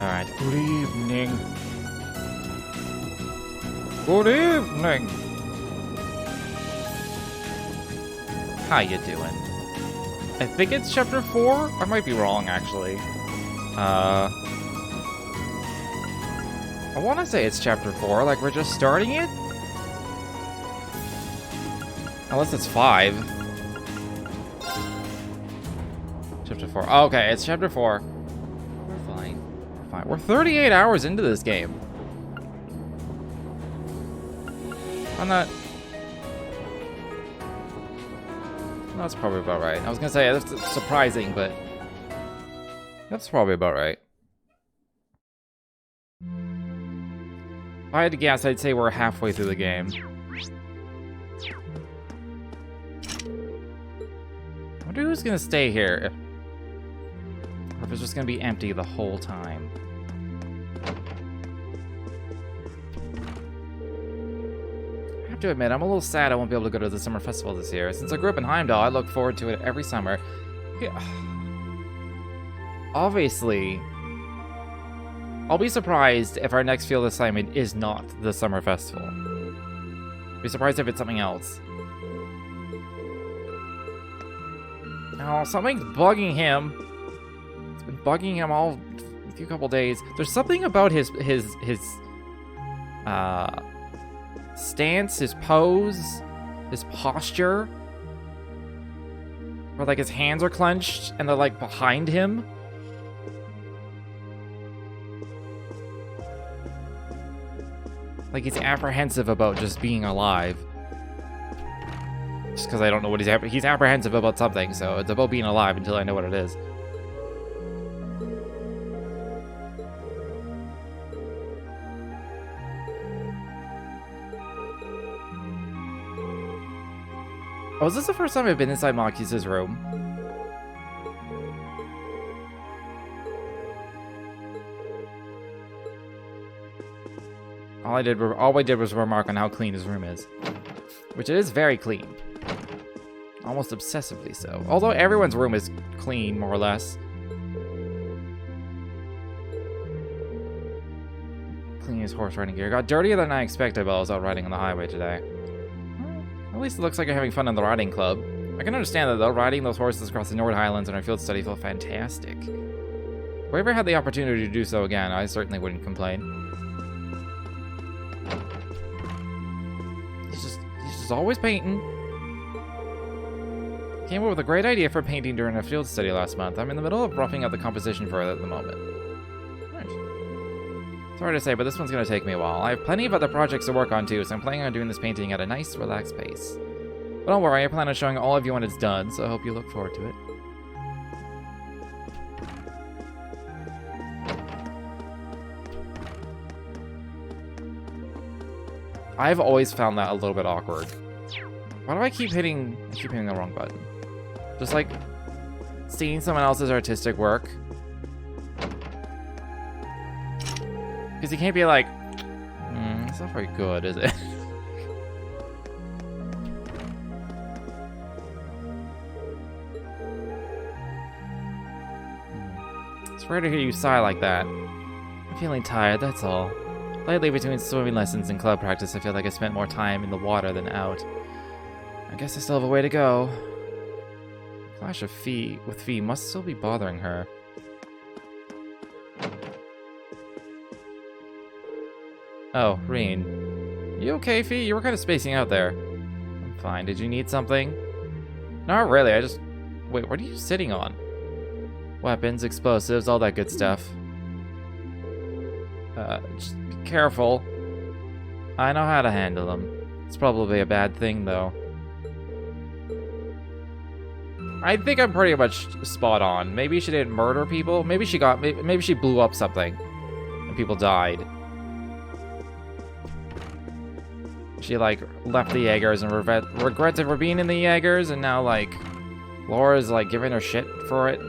Alright, good evening. Good evening. How you doing? I think it's chapter 4? I might be wrong, actually. I want to say it's chapter 4, like we're just starting it? Unless it's 5. Chapter 4. Oh, okay, it's chapter 4. We're fine. We're fine. We're 38 hours into this game. I'm not... That's probably about right. I was gonna say, that's surprising, but... That's probably about right. If I had to guess, I'd say we're halfway through the game. I wonder who's gonna stay here. Or if it's just gonna be empty the whole time. I have to admit, I'm a little sad I won't be able to go to the summer festival this year. Since I grew up in Heimdall, I look forward to it every summer. Yeah. Obviously, I'll be surprised if our next field assignment is not the summer festival. Be surprised if it's something else. Oh, something's bugging him. It's been bugging him all a few couple days. There's something about his stance, his pose, his posture, where like his hands are clenched and they're like behind him. Like he's apprehensive about just being alive. Just because I don't know what he's apprehensive about something, so it's about being alive until I know what it is. Oh, is this the first time I've been inside Marcus's room? All I did was remark on how clean his room is. Which it is very clean. Almost obsessively so. Although everyone's room is clean, more or less. Cleanest horse riding gear. Got dirtier than I expected while I was out riding on the highway today. Well, at least it looks like you're having fun in the riding club. I can understand that though, riding those horses across the Nord Highlands on our field study felt fantastic. If I ever had the opportunity to do so again, I certainly wouldn't complain. He's always painting. Came up with a great idea for painting during a field study last month. I'm in the middle of roughing out the composition for it at the moment. Nice. Sorry to say, but this one's going to take me a while. I have plenty of other projects to work on too, so I'm planning on doing this painting at a nice, relaxed pace. But don't worry, I plan on showing all of you when it's done, so I hope you look forward to it. I've always found that a little bit awkward. Why do I keep hitting the wrong button? Just like seeing someone else's artistic work. Because you can't be like, it's not very good, is it? It's rare to hear you sigh like that. I'm feeling tired, that's all. Lately, between swimming lessons and club practice, I feel like I spent more time in the water than out. I guess I still have a way to go. Clash of Fee with Fee must still be bothering her. Oh, Reen. You okay, Fee? You were kind of spacing out there. I'm fine. Did you need something? Not really, I just... Wait, what are you sitting on? Weapons, explosives, all that good stuff. Just be careful. I know how to handle them. It's probably a bad thing, though. I think I'm pretty much spot on. Maybe she didn't murder people. Maybe she blew up something and people died. She, like, left the Jaegers and regretted for being in the Jaegers, and now, like, Laura's, like, giving her shit for it.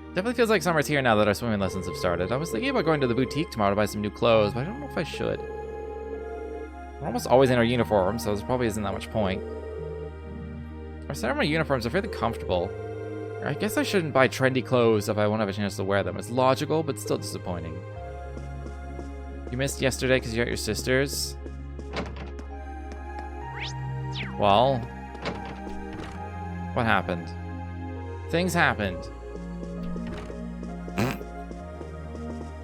Definitely feels like summer's here now that our swimming lessons have started. I was thinking about going to the boutique tomorrow to buy some new clothes, but I don't know if I should. We're almost always in our uniform, so there probably isn't that much point. Our ceremony uniforms are fairly comfortable. I guess I shouldn't buy trendy clothes if I won't have a chance to wear them. It's logical, but still disappointing. You missed yesterday because you're at your sister's? Well, what happened? Things happened.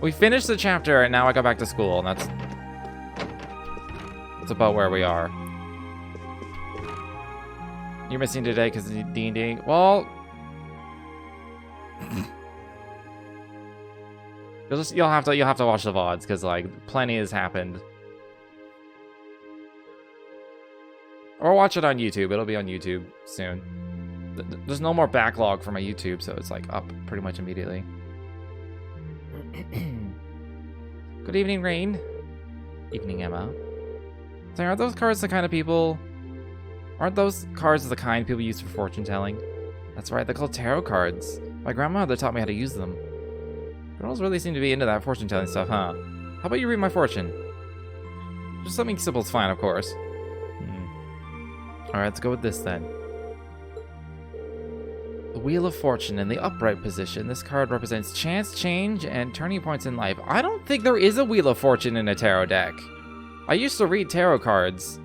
We finished the chapter and now I got back to school, and that's about where we are. You're missing today because of D&D? Well, you'll have to watch the VODs because like plenty has happened. Or watch it on YouTube. It'll be on YouTube soon. There's no more backlog for my YouTube, so it's like up pretty much immediately. Good evening, Rain. Evening, Emma. So are those cards the kind of people... Aren't those cards the kind people use for fortune telling? That's right, they're called tarot cards. My grandmother taught me how to use them. Girls really seem to be into that fortune telling stuff, huh? How about you read my fortune? Just something simple's fine, of course. Alright, let's go with this then. The Wheel of Fortune in the upright position. This card represents chance, change, and turning points in life. I don't think there is a Wheel of Fortune in a tarot deck. I used to read tarot cards.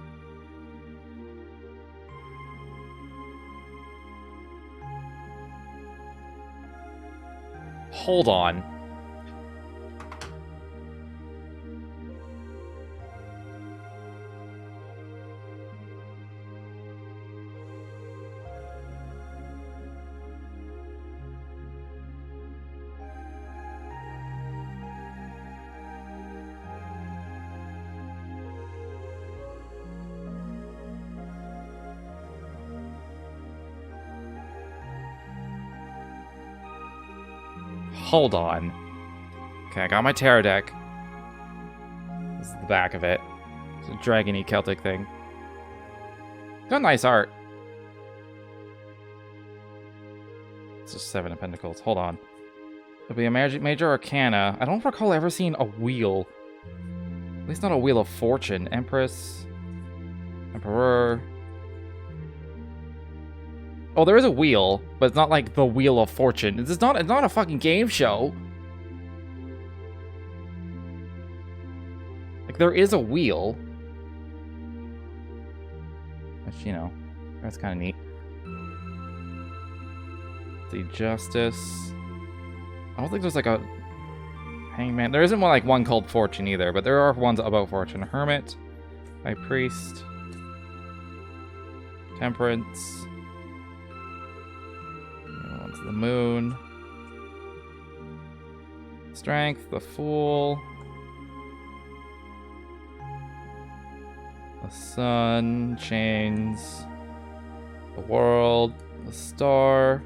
Hold on. Hold on. Okay, I got my tarot deck. This is the back of it. It's a dragon-y Celtic thing. Got nice art. It's just 7 of Pentacles. Hold on. It'll be a major arcana. I don't recall ever seeing a wheel. At least not a Wheel of Fortune. Empress. Emperor. Oh, there is a wheel, but it's not like the Wheel of Fortune. It's not a fucking game show. Like, there is a wheel. Which, you know, that's kind of neat. The Justice. I don't think there's like a Hangman. There isn't one called Fortune either, but there are ones about Fortune. Hermit. High Priest. Temperance. The Moon. Strength, the Fool. The Sun, Chains. The World, the Star.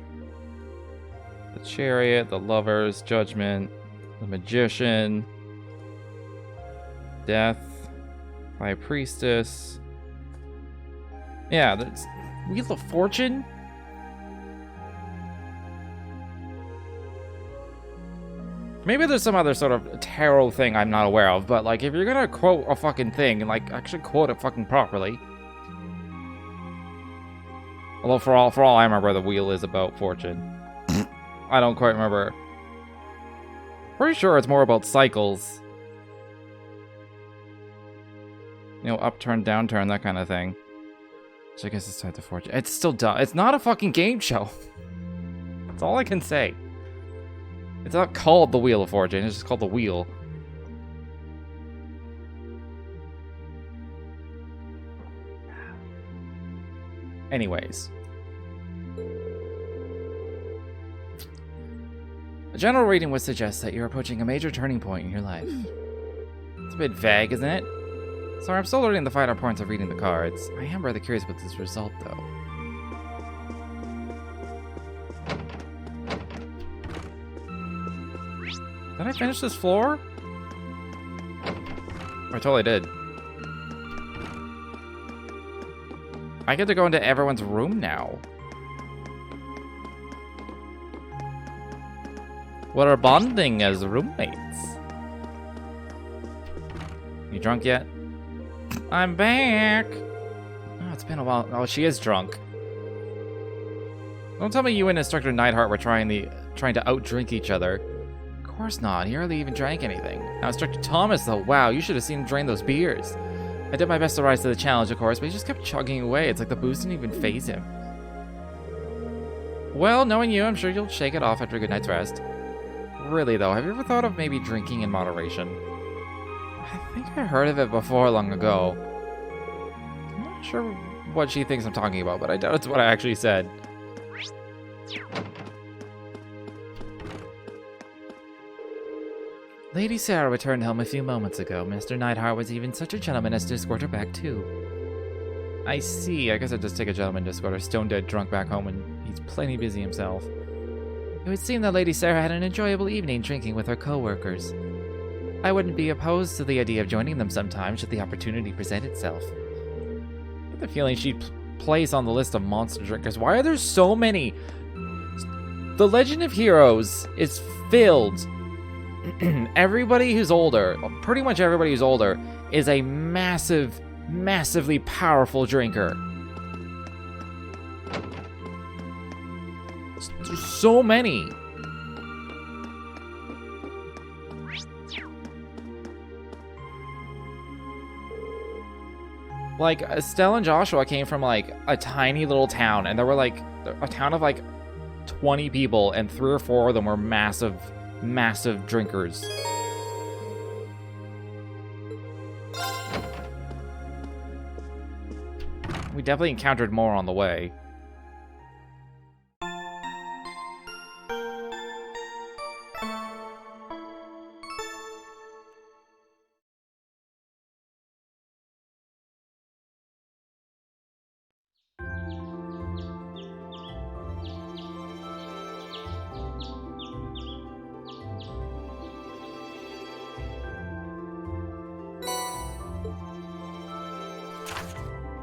The Chariot, the Lovers, Judgment. The Magician. Death. High Priestess. Yeah, there's Wheel of Fortune? Maybe there's some other sort of tarot thing I'm not aware of, but like if you're gonna quote a fucking thing, like actually quote it fucking properly. Although for all I remember, the wheel is about fortune. I don't quite remember. Pretty sure it's more about cycles. You know, upturn, downturn, that kind of thing. So I guess it's tied to fortune. It's still dumb. It's not a fucking game show. That's all I can say. It's not called the Wheel of Fortune, it's just called the Wheel. Anyways. A general reading would suggest that you're approaching a major turning point in your life. It's a bit vague, isn't it? Sorry, I'm still learning the finer points of reading the cards. I am rather curious about this result, though. Did I finish this floor? I totally did. I get to go into everyone's room now. We're bonding as roommates. You drunk yet? I'm back! Oh, it's been a while. Oh, she is drunk. Don't tell me you and Instructor Neidhart were trying to outdrink each other. Of course not. He hardly even drank anything. Now, Instructor Thomas, though, wow, you should have seen him drain those beers. I did my best to rise to the challenge, of course, but he just kept chugging away. It's like the booze didn't even faze him. Well, knowing you, I'm sure you'll shake it off after a good night's rest. Really, though, have you ever thought of maybe drinking in moderation? I think I heard of it before long ago. I'm not sure what she thinks I'm talking about, but I doubt it's what I actually said. Lady Sarah returned home a few moments ago. Mr. Neidhart was even such a gentleman as to escort her back, too. I see. I guess I'd just take a gentleman to escort her stone-dead drunk back home when he's plenty busy himself. It would seem that Lady Sarah had an enjoyable evening drinking with her co-workers. I wouldn't be opposed to the idea of joining them sometime should the opportunity present itself. I get the feeling she'd place on the list of monster drinkers. Why are there so many? The Legend of Heroes is filled. Everybody who's older, pretty much everybody who's older, is a massively powerful drinker. There's so many. Like, Estelle and Joshua came from, like, a tiny little town, and there were, like, a town of, like, 20 people, and 3 or 4 of them were massive drinkers. We definitely encountered more on the way.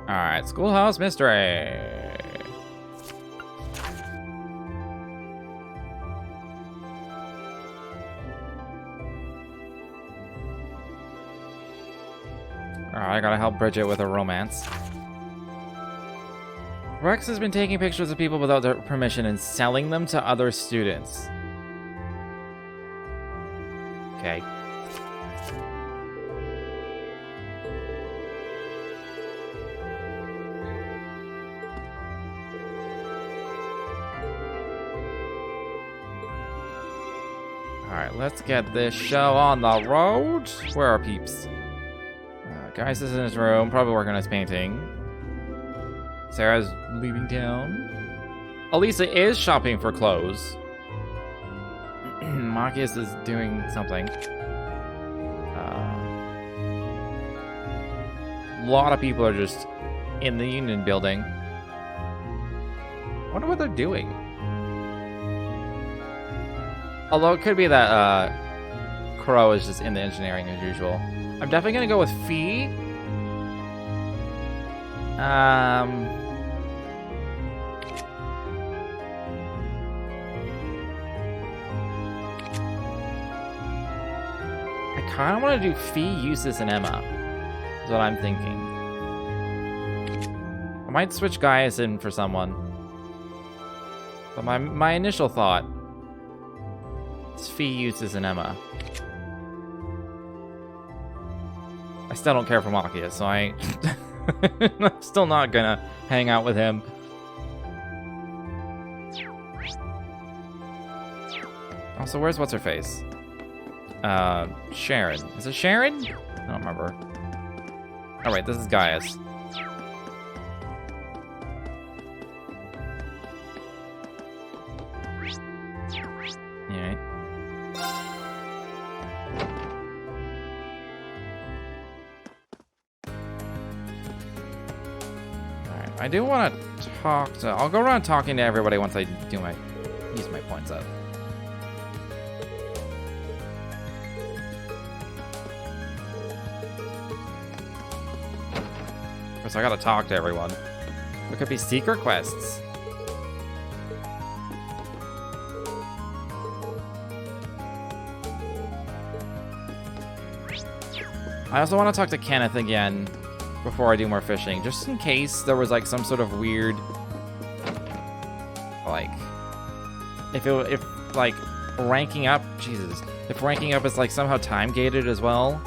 Alright, Schoolhouse Mystery. Alright, I gotta help Bridget with a romance. Rex has been taking pictures of people without their permission and selling them to other students. Okay. Alright, let's get this show on the road. Where are peeps? Guys is in his room, probably working on his painting. Sarah's leaving town. Elisa is shopping for clothes. Marcus is doing something. A lot of people are just in the Union building. I wonder what they're doing. Although it could be that Crow is just in the engineering as usual. I'm definitely gonna go with Fee. I kind of want to do Fee, Eustace, and Emma. Is what I'm thinking. I might switch Gaius in for someone. But my initial thought is Fee, Eustace, and Emma. I still don't care for Machias, so I'm still not gonna hang out with him. Also, where's what's-her-face? Sharon. Is it Sharon? I don't remember. Oh wait, this is Gaius. Alright. Alright, I do want to talk to... I'll go around talking to everybody once I do use my points up. So I gotta talk to everyone. There could be secret quests. I also want to talk to Kenneth again before I do more fishing, just in case there was like some sort of weird... Well, like, if like ranking up, Jesus, if ranking up is like somehow time gated as well.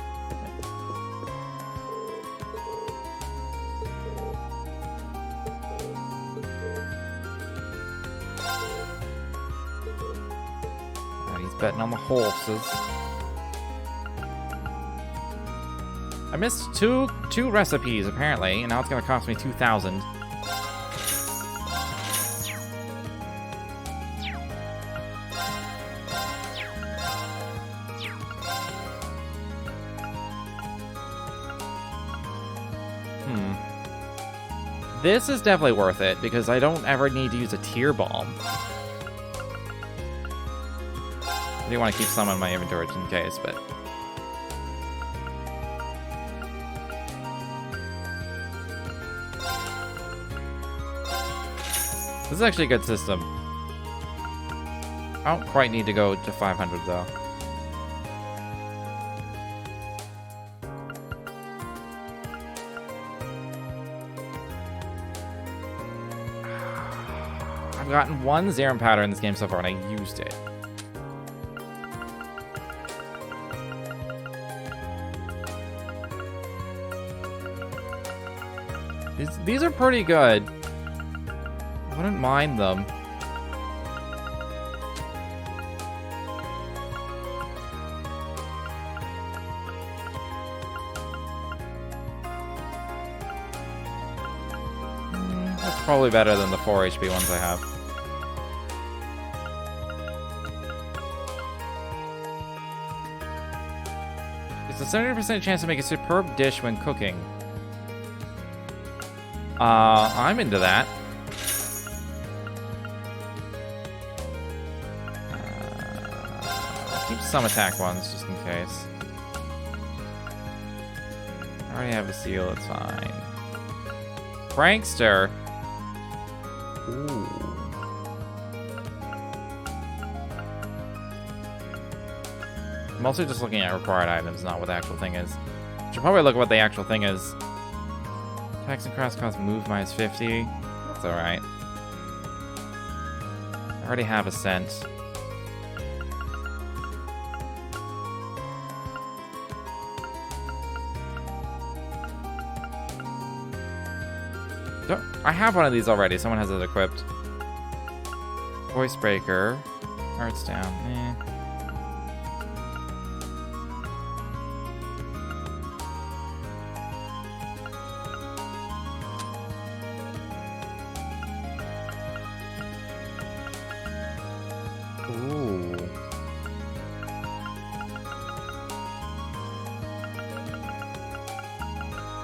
He's betting on the horses. I missed two recipes apparently, and now it's gonna cost me 2,000. This is definitely worth it, because I don't ever need to use a tear bomb. I do want to keep some in my inventory just in case, but... This is actually a good system. I don't quite need to go to 500, though. I've gotten one Zerum powder in this game so far, and I used it. These are pretty good. I wouldn't mind them. That's probably better than the 4 HP ones I have. It's a 70% chance to make a superb dish when cooking. I'm into that. I'll keep some attack ones just in case. I already have a seal, it's fine. Prankster. Ooh. I'm also just looking at required items, not what the actual thing is. Should probably look at what the actual thing is. Attacks and cross cost move minus 50. That's alright. I already have a scent. I have one of these already. Someone has it equipped. Voice breaker. Hearts down. Eh. Ooh.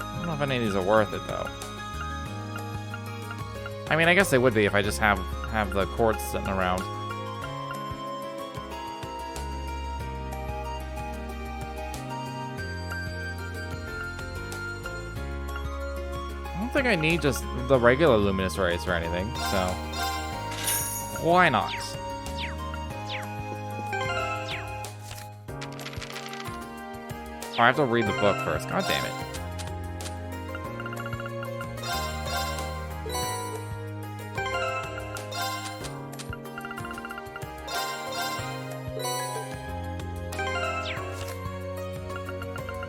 I don't know if any of these are worth it though. I mean, I guess they would be if I just have the quartz sitting around. I don't think I need just the regular luminous rays or anything, so why not? Oh, I have to read the book first. God damn it.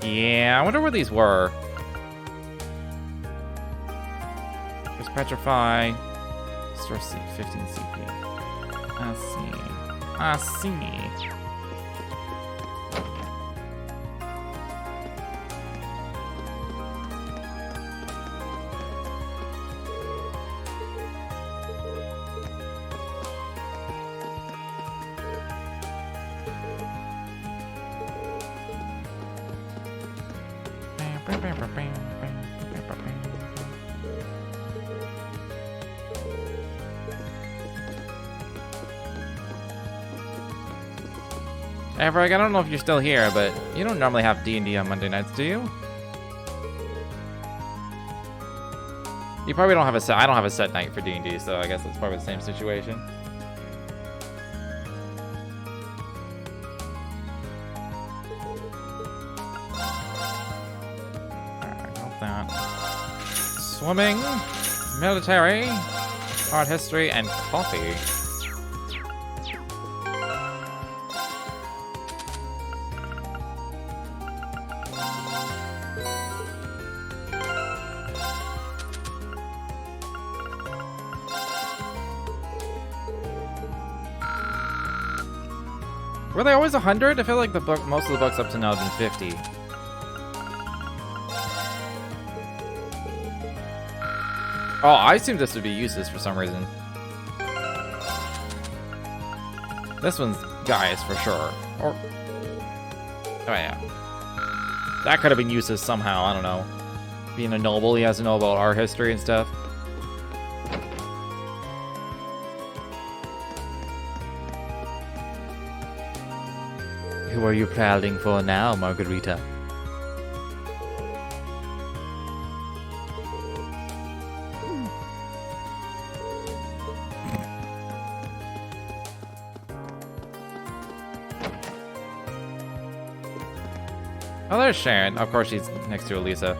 Yeah, I wonder where these were. There's Petrify. Store seat, 15 CP. I see. I see. Everett, I don't know if you're still here, but you don't normally have D&D on Monday nights, do you? You probably don't have a set. I don't have a set night for D&D, so I guess it's probably the same situation. Alright, got that. Swimming, military, art history, and coffee. Were they always 100? I feel like most of the books up to now have been 50. Oh, I assumed this would be useless for some reason. This one's Gaius for sure. Or... oh yeah. That could have been useless somehow, I don't know. Being a noble, he has to know about our history and stuff. Who are you prowling for now, Margarita? Oh, there's Sharon. Of course, she's next to Elisa.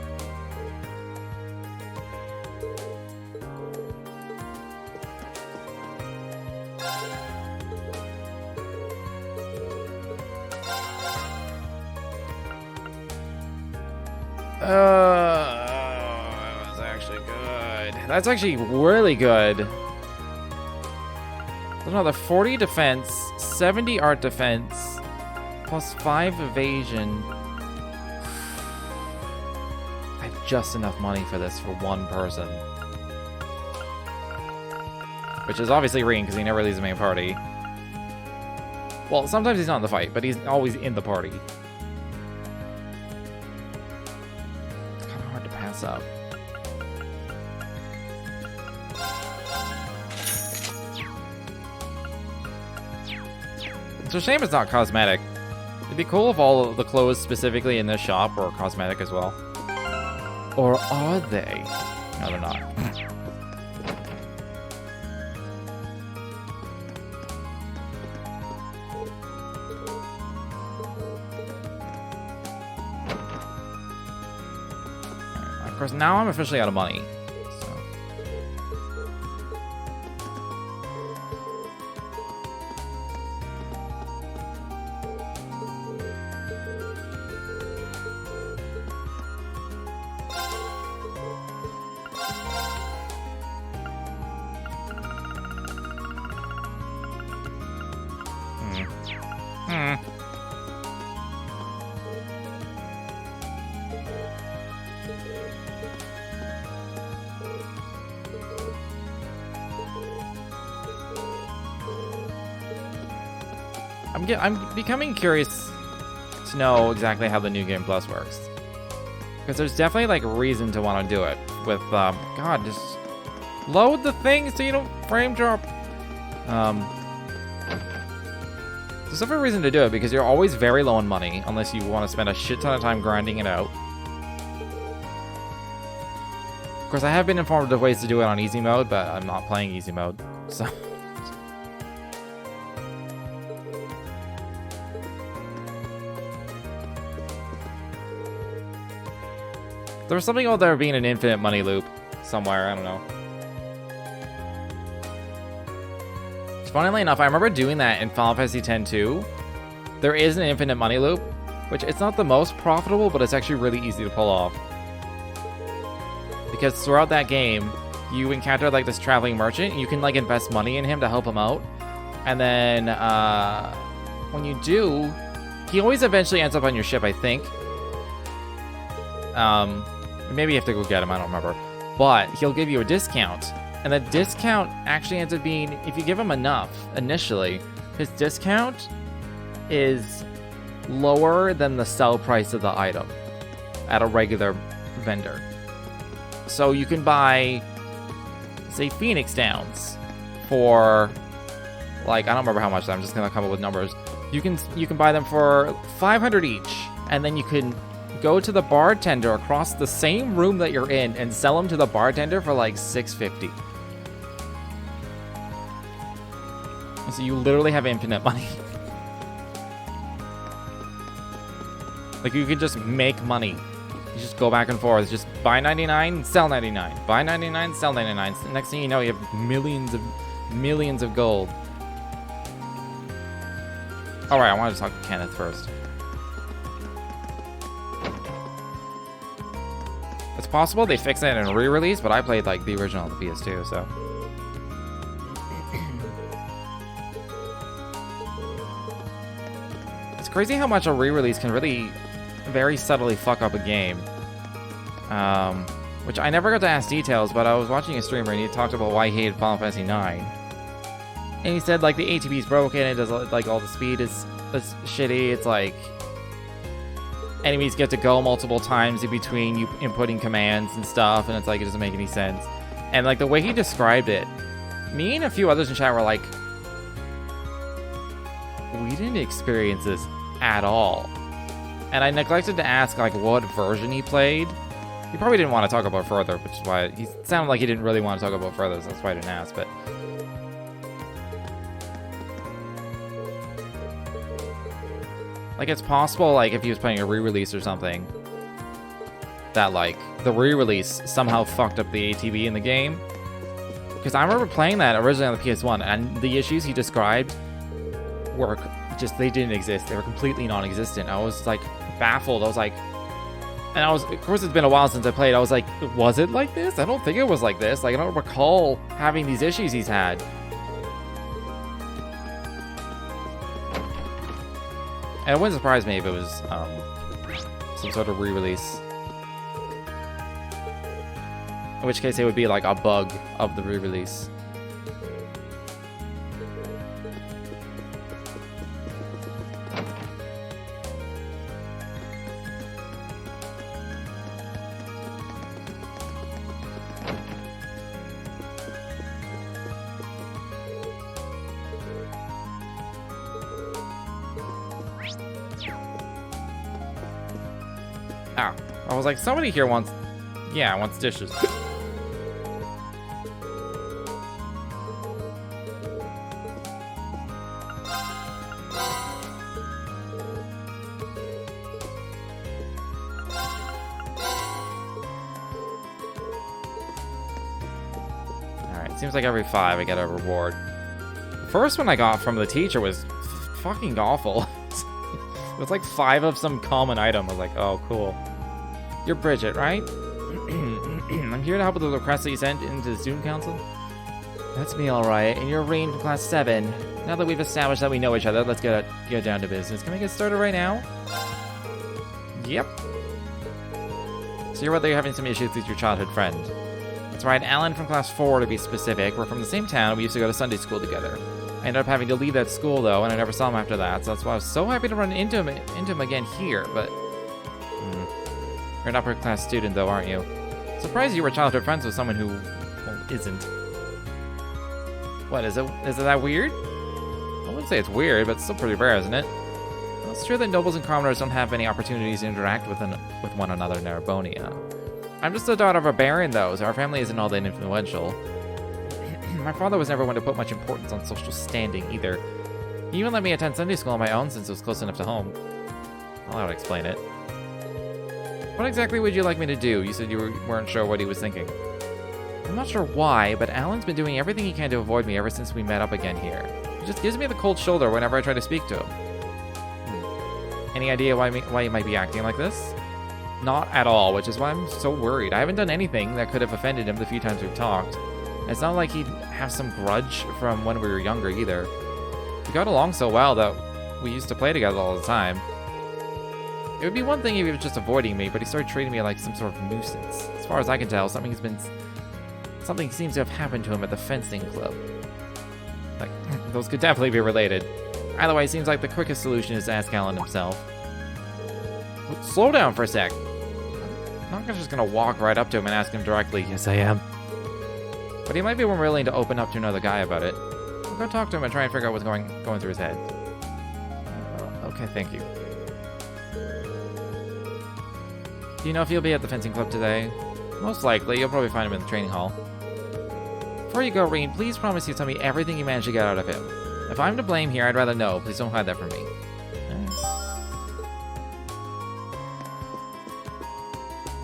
That was actually good. That's actually really good. There's another 40 defense, 70 art defense, plus 5 evasion. I have just enough money for this for one person. Which is obviously Reen, because he never leaves the main party. Well, sometimes he's not in the fight, but he's always in the party. It's kind of hard to pass up. It's a shame it's not cosmetic. It'd be cool if all of the clothes specifically in this shop were cosmetic as well. Or are they? No, they're not. Of course, now I'm officially out of money. So. I'm becoming curious to know exactly how the New Game Plus works. Because there's definitely, like, reason to want to do it. With, God, just load the thing so you don't frame drop. There's definitely a reason to do it, because you're always very low on money, unless you want to spend a shit ton of time grinding it out. Of course, I have been informed of ways to do it on easy mode, but I'm not playing easy mode, so... There was something about there being an infinite money loop somewhere, I don't know. Funnily enough, I remember doing that in Final Fantasy X too. There is an infinite money loop, which it's not the most profitable, but it's actually really easy to pull off. Because throughout that game, you encounter like this traveling merchant, and you can like invest money in him to help him out. And then when you do, he always eventually ends up on your ship, I think. Maybe you have to go get him, I don't remember. But he'll give you a discount. And the discount actually ends up being, if you give him enough initially, his discount is lower than the sell price of the item at a regular vendor. So you can buy, say, Phoenix Downs for, like, I don't remember how much, I'm just gonna come up with numbers. You can buy them for 500 each, and then you can go to the bartender across the same room that you're in and sell them to the bartender for like $6.50. So you literally have infinite money. Like, you could just make money. You just go back and forth. Just buy 99, sell 99. Buy 99, sell 99. Next thing you know, you have millions of gold. Alright, I wanted to talk to Kenneth first. It's possible they fixed it in a re-release, but I played like the original on the PS2, so. It's crazy how much a re-release can really very subtly fuck up a game. Which I never got to ask details, but I was watching a streamer and he talked about why he hated Final Fantasy 9. And he said, like, the ATB is broken, it does, like, all the speed is shitty, it's like... enemies get to go multiple times in between you inputting commands and stuff, and it's like, it doesn't make any sense. And, like, the way he described it, me and a few others in chat were like, we didn't experience this at all. And I neglected to ask, like, what version he played. He probably didn't want to talk about further, which is why he sounded like he didn't really want to talk about further, so that's why I didn't ask, but... like, it's possible, like, if he was playing a re-release or something, that, like, the re-release somehow fucked up the ATB in the game. Because I remember playing that originally on the PS1, and the issues he described were just, they didn't exist. They were completely non-existent. I was, like, baffled. I was like... and I was, of course it's been a while since I played, I was like, was it like this? I don't think it was like this. Like, I don't recall having these issues he's had. And it wouldn't surprise me if it was some sort of re-release. In which case it would be like a bug of the re-release. Ah, I was like, somebody here wants, yeah, wants dishes. Alright, seems like every 5 I get a reward. The first one I got from the teacher was fucking awful. It was like 5 of some common item. I was like, oh, cool. You're Bridget, right? I'm here to help with the request that you sent into the student council. That's me, alright. And you're Rain from class 7. Now that we've established that we know each other, let's get down to business. Can we get started right now? Yep. So you're whether you're having some issues with your childhood friend. That's right, Alan from class 4 to be specific. We're from the same town. We used to go to Sunday school together. I ended up having to leave that school, though, and I never saw him after that, so that's why I was so happy to run into him again here, but... You're an upper class student, though, aren't you? Surprised you were childhood friends with someone who, well, isn't. What, is it that weird? I wouldn't say it's weird, but it's still pretty rare, isn't it? Well, it's true that nobles and commoners don't have many opportunities to interact with one another in Narabonia. I'm just the daughter of a baron, though, so our family isn't all that influential. My father was never one to put much importance on social standing, either. He even let me attend Sunday school on my own since it was close enough to home. I'll have to explain it. What exactly would you like me to do? You said you weren't sure what he was thinking. I'm not sure why, but Alan's been doing everything he can to avoid me ever since we met up again here. He just gives me the cold shoulder whenever I try to speak to him. Any idea why he might be acting like this? Not at all, which is why I'm so worried. I haven't done anything that could have offended him the few times we've talked. It's not like he'd have some grudge from when we were younger, either. We got along so well that we used to play together all the time. It would be one thing if he was just avoiding me, but he started treating me like some sort of nuisance. As far as I can tell, something seems to have happened to him at the fencing club. Like, those could definitely be related. Either way, it seems like the quickest solution is to ask Alan himself. Slow down for a sec. I'm not just gonna walk right up to him and ask him directly. Yes, I am. But he might be more willing to open up to another guy about it. I'll go talk to him and try and figure out what's going through his head. Okay, thank you. Do you know if he'll be at the fencing club today? Most likely. You'll probably find him in the training hall. Before you go, Reen, please promise you'll tell me everything you managed to get out of him. If I'm to blame here, I'd rather know. Please don't hide that from me.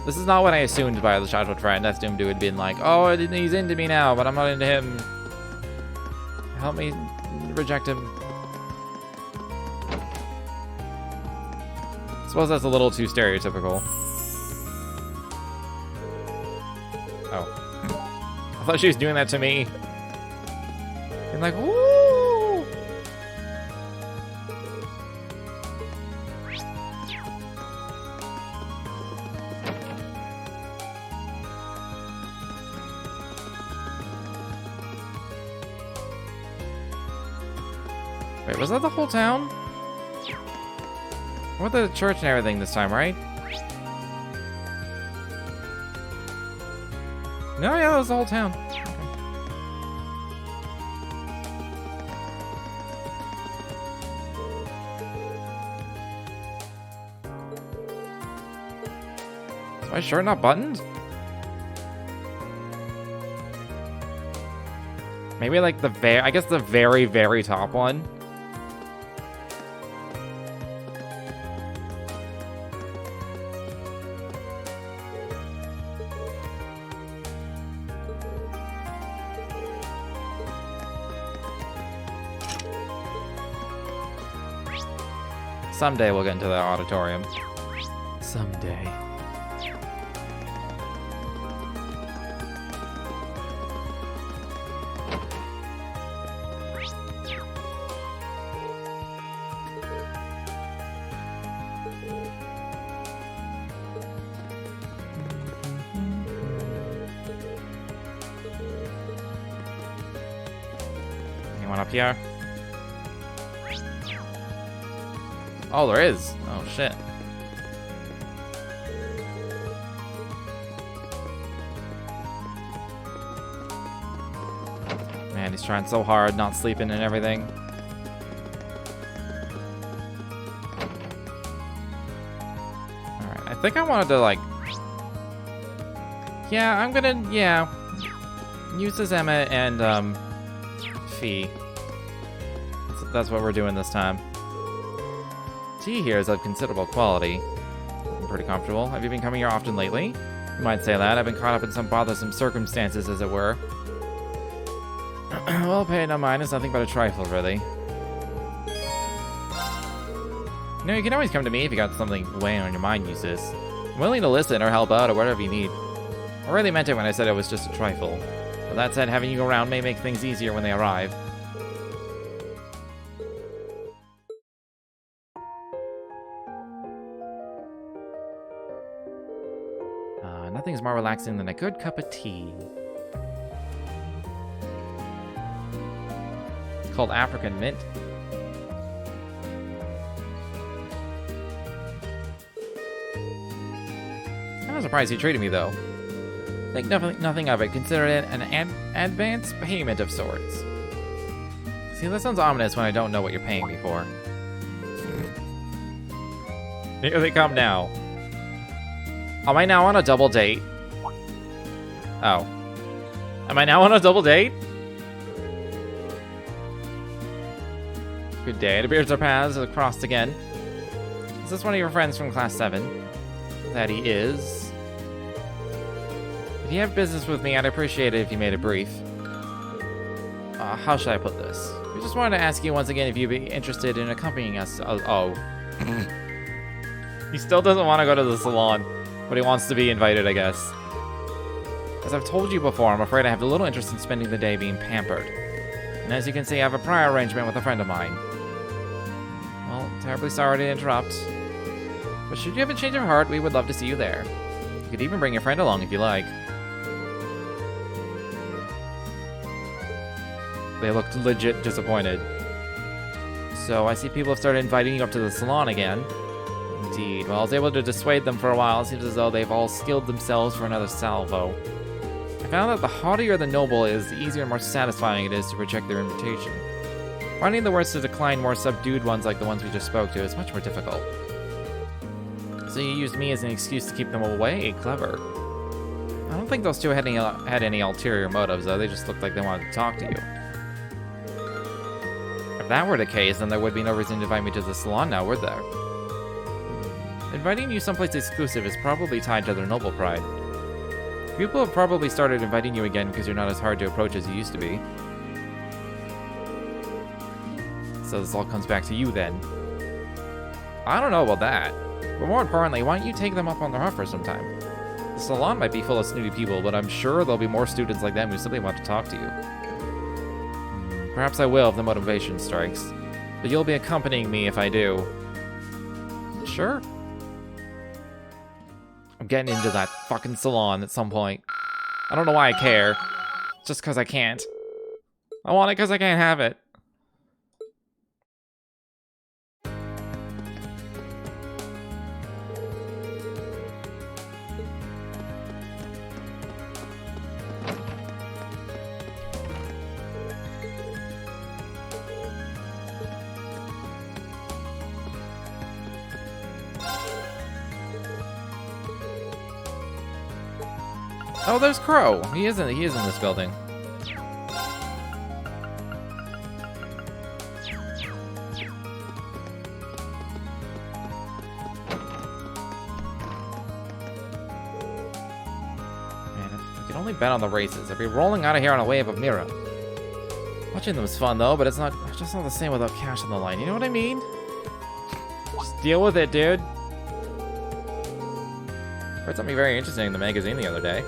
This is not what I assumed by the childhood friend. I assumed it would have been like, oh, he's into me now, but I'm not into him. Help me reject him. I suppose that's a little too stereotypical. Oh. I thought she was doing that to me. And like, woo! Wait, was that the whole town? With the church and everything this time, right? No, yeah, that was the whole town. Okay. Is my shirt not buttoned? Maybe like I guess the very, very top one. Someday we'll get into the auditorium. Someday. Anyone up here? Oh, there is. Oh, shit. Man, he's trying so hard, not sleeping and everything. Alright, I think I wanted to, like... Yeah, I'm gonna, use this Emma and, Fee. That's what we're doing this time. Tea here is of considerable quality. I'm pretty comfortable. Have you been coming here often lately? You might say that. I've been caught up in some bothersome circumstances, as it were. Well, pay no mind. It's nothing but a trifle, really. You know, you can always come to me if you got something weighing on your mind, Eustace. I'm willing to listen or help out or whatever you need. I really meant it when I said it was just a trifle. But that said, having you around may make things easier when they arrive. Nothing's more relaxing than a good cup of tea. It's called African Mint. I'm not surprised you treated me, though. Think nothing of it. Consider it an advance payment of sorts. See, that sounds ominous when I don't know what you're paying me for. Here they come now. Am I now on a double date? Oh. Am I now on a double date? Good day. It appears our paths have crossed again. Is this one of your friends from Class 7? That he is. If you have business with me, I'd appreciate it if you made it brief. How should I put this? We just wanted to ask you once again if you'd be interested in accompanying us. Oh. He still doesn't want to go to the salon. But he wants to be invited, I guess. As I've told you before, I'm afraid I have a little interest in spending the day being pampered. And as you can see, I have a prior arrangement with a friend of mine. Well, terribly sorry to interrupt. But should you have a change of heart, we would love to see you there. You could even bring your friend along if you like. They looked legit disappointed. So I see people have started inviting you up to the salon again. Indeed. Well, I was able to dissuade them for a while. It seems as though they've all skilled themselves for another salvo. I found that the haughtier the noble is, the easier and more satisfying it is to reject their invitation. Finding the words to decline more subdued ones like the ones we just spoke to is much more difficult. So you used me as an excuse to keep them away? Clever. I don't think those two had any ulterior motives, though. They just looked like they wanted to talk to you. If that were the case, then there would be no reason to invite me to the salon now, would there? Inviting you someplace exclusive is probably tied to their noble pride. People have probably started inviting you again because you're not as hard to approach as you used to be. So this all comes back to you then. I don't know about that. But more importantly, why don't you take them up on their offer sometime? The salon might be full of snooty people, but I'm sure there'll be more students like them who simply want to talk to you. Perhaps I will if the motivation strikes. But you'll be accompanying me if I do. Sure. I'm getting into that fucking salon at some point. I don't know why I care. Just because I can't. I want it because I can't have it. Oh, there's Crow. He is in this building. Man, if I could only bet on the races, I'd be rolling out of here on a wave of Mira. Watching them is fun though, but it's just not the same without cash on the line. You know what I mean? Just deal with it, dude. Read something very interesting in the magazine the other day.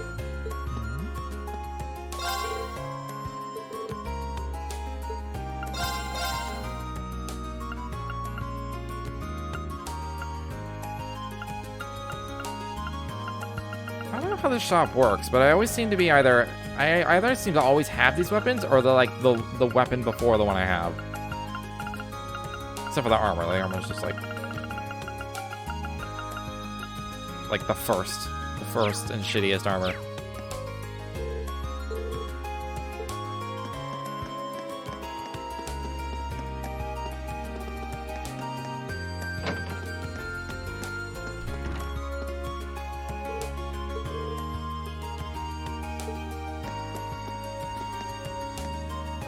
I don't know how this shop works, but I always seem to be I either seem to always have these weapons, or they're like the weapon before the one I have. Except for the armor. The armor's just like the first and shittiest armor.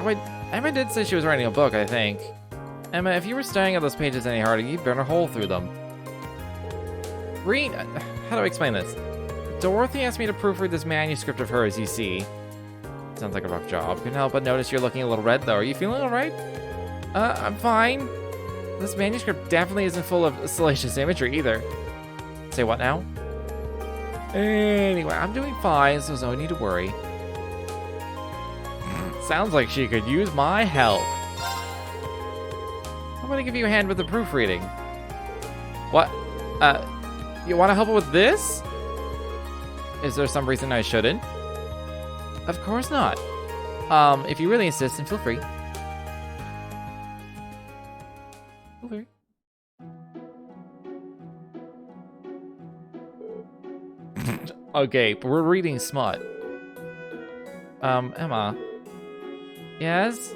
Wait, Emma did say she was writing a book, I think. Emma, if you were staring at those pages any harder, you'd burn a hole through them. Read... How do I explain this? Dorothy asked me to proofread this manuscript of hers, you see. Sounds like a rough job. Couldn't help but notice you're looking a little red, though. Are you feeling alright? I'm fine. This manuscript definitely isn't full of salacious imagery, either. Say what now? Anyway, I'm doing fine, so there's no need to worry. Sounds like she could use my help. I'm gonna give you a hand with the proofreading. What? You want to help with this? Is there some reason I shouldn't? Of course not. If you really insist, then feel free. Feel free. Okay, but we're reading smut. Emma. Yes?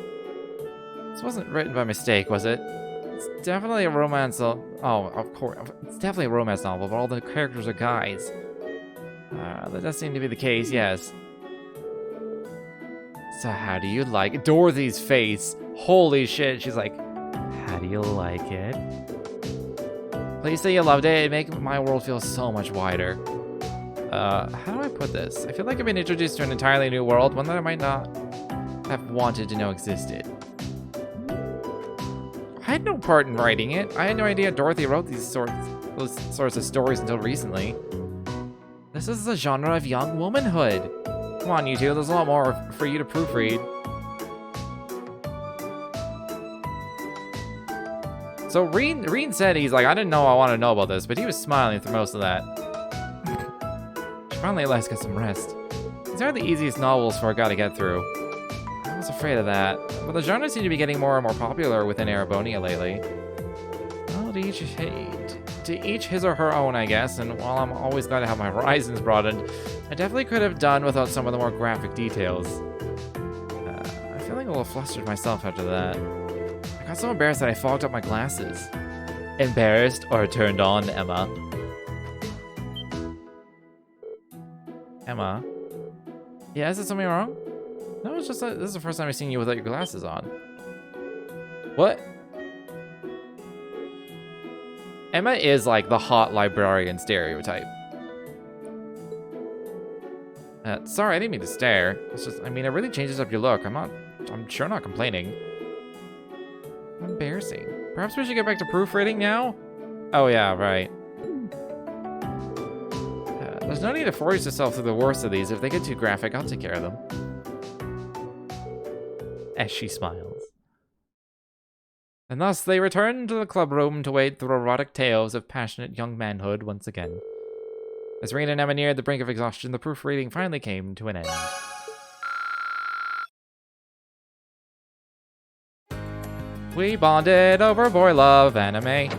This wasn't written by mistake, was it? It's definitely a romance novel. Oh, of course. It's definitely a romance novel, but all the characters are guys. That does seem to be the case, yes. So how do you like it? Dorothy's face. Holy shit. She's like, how do you like it? Please say you loved it. It'd make my world feel so much wider. How do I put this? I feel like I've been introduced to an entirely new world, one that I might not have wanted to know existed. I had no part in writing it. I had no idea Dorothy wrote those sorts of stories until recently. This is the genre of young womanhood. Come on, you two. There's a lot more for you to proofread. So Reed said he's like, I didn't know I wanted to know about this, but he was smiling through most of that. She finally let us get some rest. These are the easiest novels for a guy to get through. I was afraid of that, but the genre seems to be getting more and more popular within Erebonia lately. Well, to each his or her own, I guess, and while I'm always glad to have my horizons broadened, I definitely could have done without some of the more graphic details. I'm feeling a little flustered myself after that. I got so embarrassed that I fogged up my glasses. Embarrassed or turned on, Emma? Emma? Yeah, is there something wrong? No, it's just that this is the first time I've seen you without your glasses on. What? Emma is like the hot librarian stereotype. Sorry, I didn't mean to stare. It's just, I mean, it really changes up your look. I'm sure not complaining. Embarrassing. Perhaps we should get back to proofreading now? Oh yeah, right. There's no need to force yourself through the worst of these. If they get too graphic, I'll take care of them. As she smiles. And thus they return to the club room to wade through erotic tales of passionate young manhood once again. As Reed and Emma neared the brink of exhaustion, the proofreading finally came to an end. We bonded over boy love anime.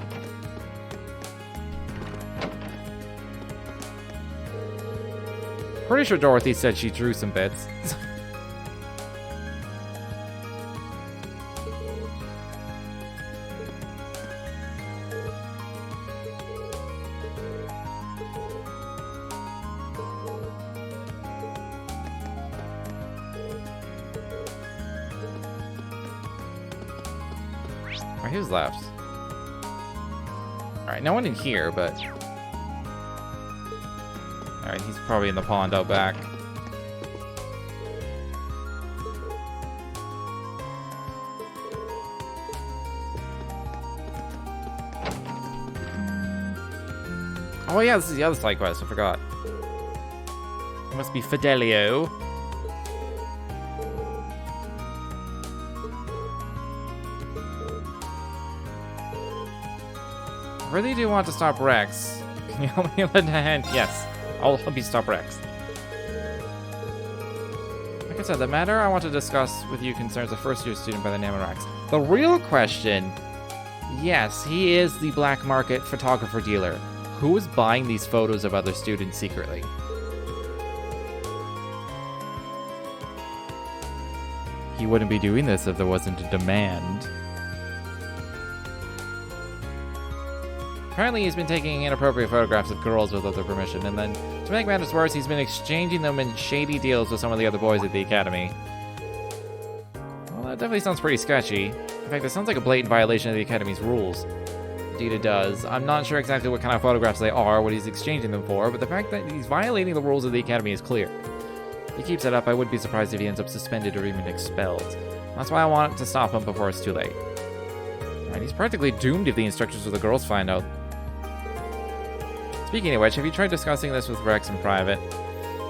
Pretty sure Dorothy said she drew some bits. Alright, who's left? Alright, no one in here, but... Alright, he's probably in the pond out back. Oh yeah, this is the other side quest, I forgot. It must be Fidelio. I really do want to stop Rex. Can you help me lend a hand? Yes, I'll help you stop Rex. Like I said, the matter I want to discuss with you concerns a first-year student by the name of Rex. The real question, yes, he is the black market photographer dealer. Who is buying these photos of other students secretly? He wouldn't be doing this if there wasn't a demand. Apparently he's been taking inappropriate photographs of girls without their permission, and then, to make matters worse, he's been exchanging them in shady deals with some of the other boys at the academy. Well, that definitely sounds pretty sketchy. In fact, it sounds like a blatant violation of the academy's rules. Indeed it does. I'm not sure exactly what kind of photographs they are, what he's exchanging them for, but the fact that he's violating the rules of the academy is clear. If he keeps it up, I wouldn't be surprised if he ends up suspended or even expelled. That's why I want to stop him before it's too late. And he's practically doomed if the instructors or the girls find out. Speaking of which, have you tried discussing this with Rex in private?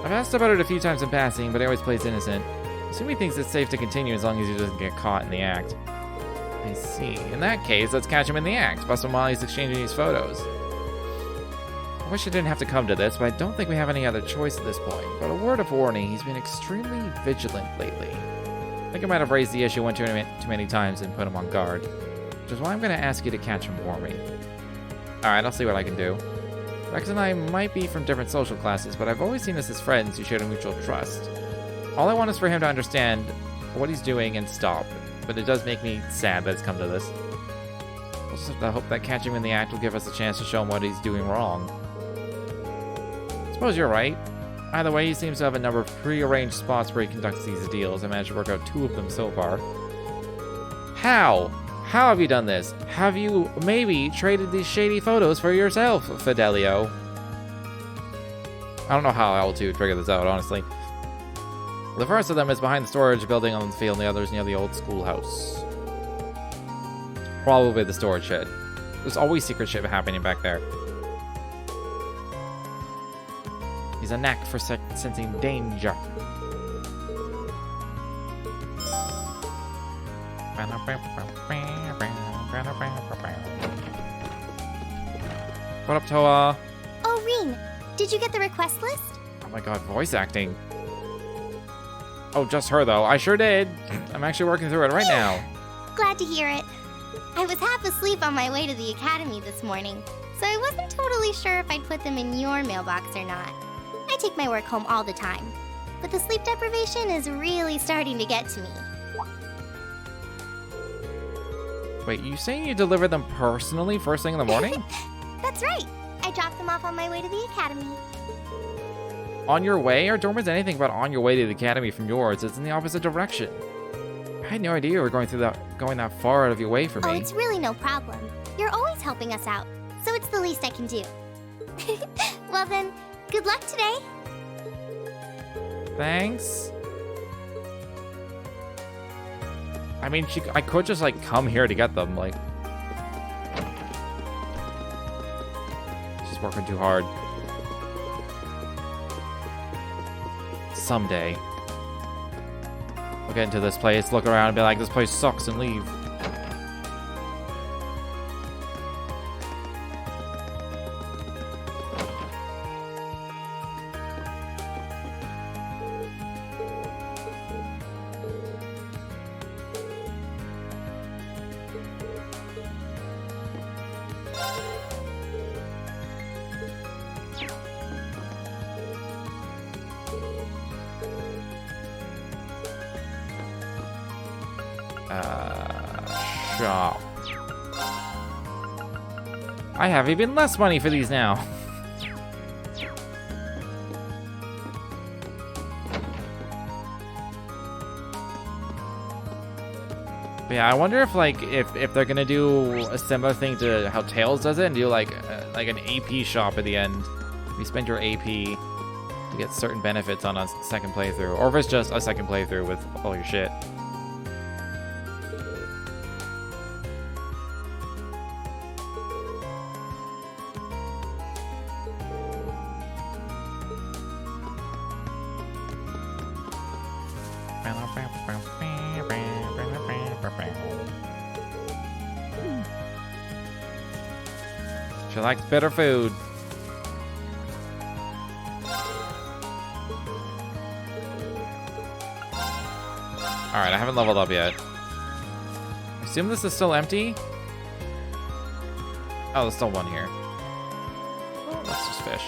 I've asked about it a few times in passing, but he always plays innocent. I assume he thinks it's safe to continue as long as he doesn't get caught in the act. I see. In that case, let's catch him in the act. Bust him while he's exchanging these photos. I wish it didn't have to come to this, but I don't think we have any other choice at this point. But a word of warning, he's been extremely vigilant lately. I think I might have raised the issue one too many times and put him on guard. Which is why I'm going to ask you to catch him for me. Alright, I'll see what I can do. Rex and I might be from different social classes, but I've always seen us as friends who share a mutual trust. All I want is for him to understand what he's doing and stop, but it does make me sad that it's come to this. We'll just have to hope that catching him in the act will give us a chance to show him what he's doing wrong. I suppose you're right. Either way, he seems to have a number of pre-arranged spots where he conducts these deals. I managed to work out 2 of them so far. How? How have you done this? Have you maybe traded these shady photos for yourself, Fidelio? I don't know how I'll figure this out, honestly. The first of them is behind the storage building on the field, and the other is near the old schoolhouse. Probably the storage shed. There's always secret shit happening back there. He's a knack for sensing danger. What up, Toa? Oh, Reen, did you get the request list? Oh my god, voice acting. Oh, just her, though. I sure did. I'm actually working through it right now. Glad to hear it. I was half asleep on my way to the academy this morning, so I wasn't totally sure if I'd put them in your mailbox or not. I take my work home all the time, but the sleep deprivation is really starting to get to me. Wait, you saying you deliver them personally first thing in the morning? That's right. I dropped them off on my way to the academy. On your way? Our dorm is anything but on your way to the academy from yours. It's in the opposite direction. I had no idea you were going that far out of your way for me. Oh, it's really no problem. You're always helping us out, so it's the least I can do. Well then, good luck today. Thanks. I mean, I could just, like, come here to get them, like... She's working too hard. Someday. We'll get into this place, look around, and be like, this place sucks, and leave. Shop. I have even less money for these now. But yeah, I wonder if like if they're gonna do a similar thing to how Tails does it and do like an AP shop at the end. You spend your AP to get certain benefits on a second playthrough, or if it's just a second playthrough with all your shit. She likes better food. Alright, I haven't leveled up yet. I assume this is still empty? Oh, there's still one here. Oh, let's just fish.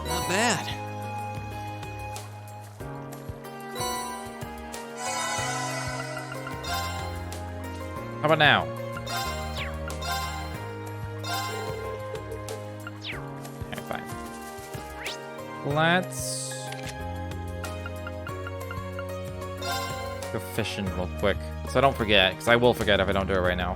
Not bad. How about now? Okay, fine. Let's go fishing real quick, so I don't forget, because I will forget if I don't do it right now.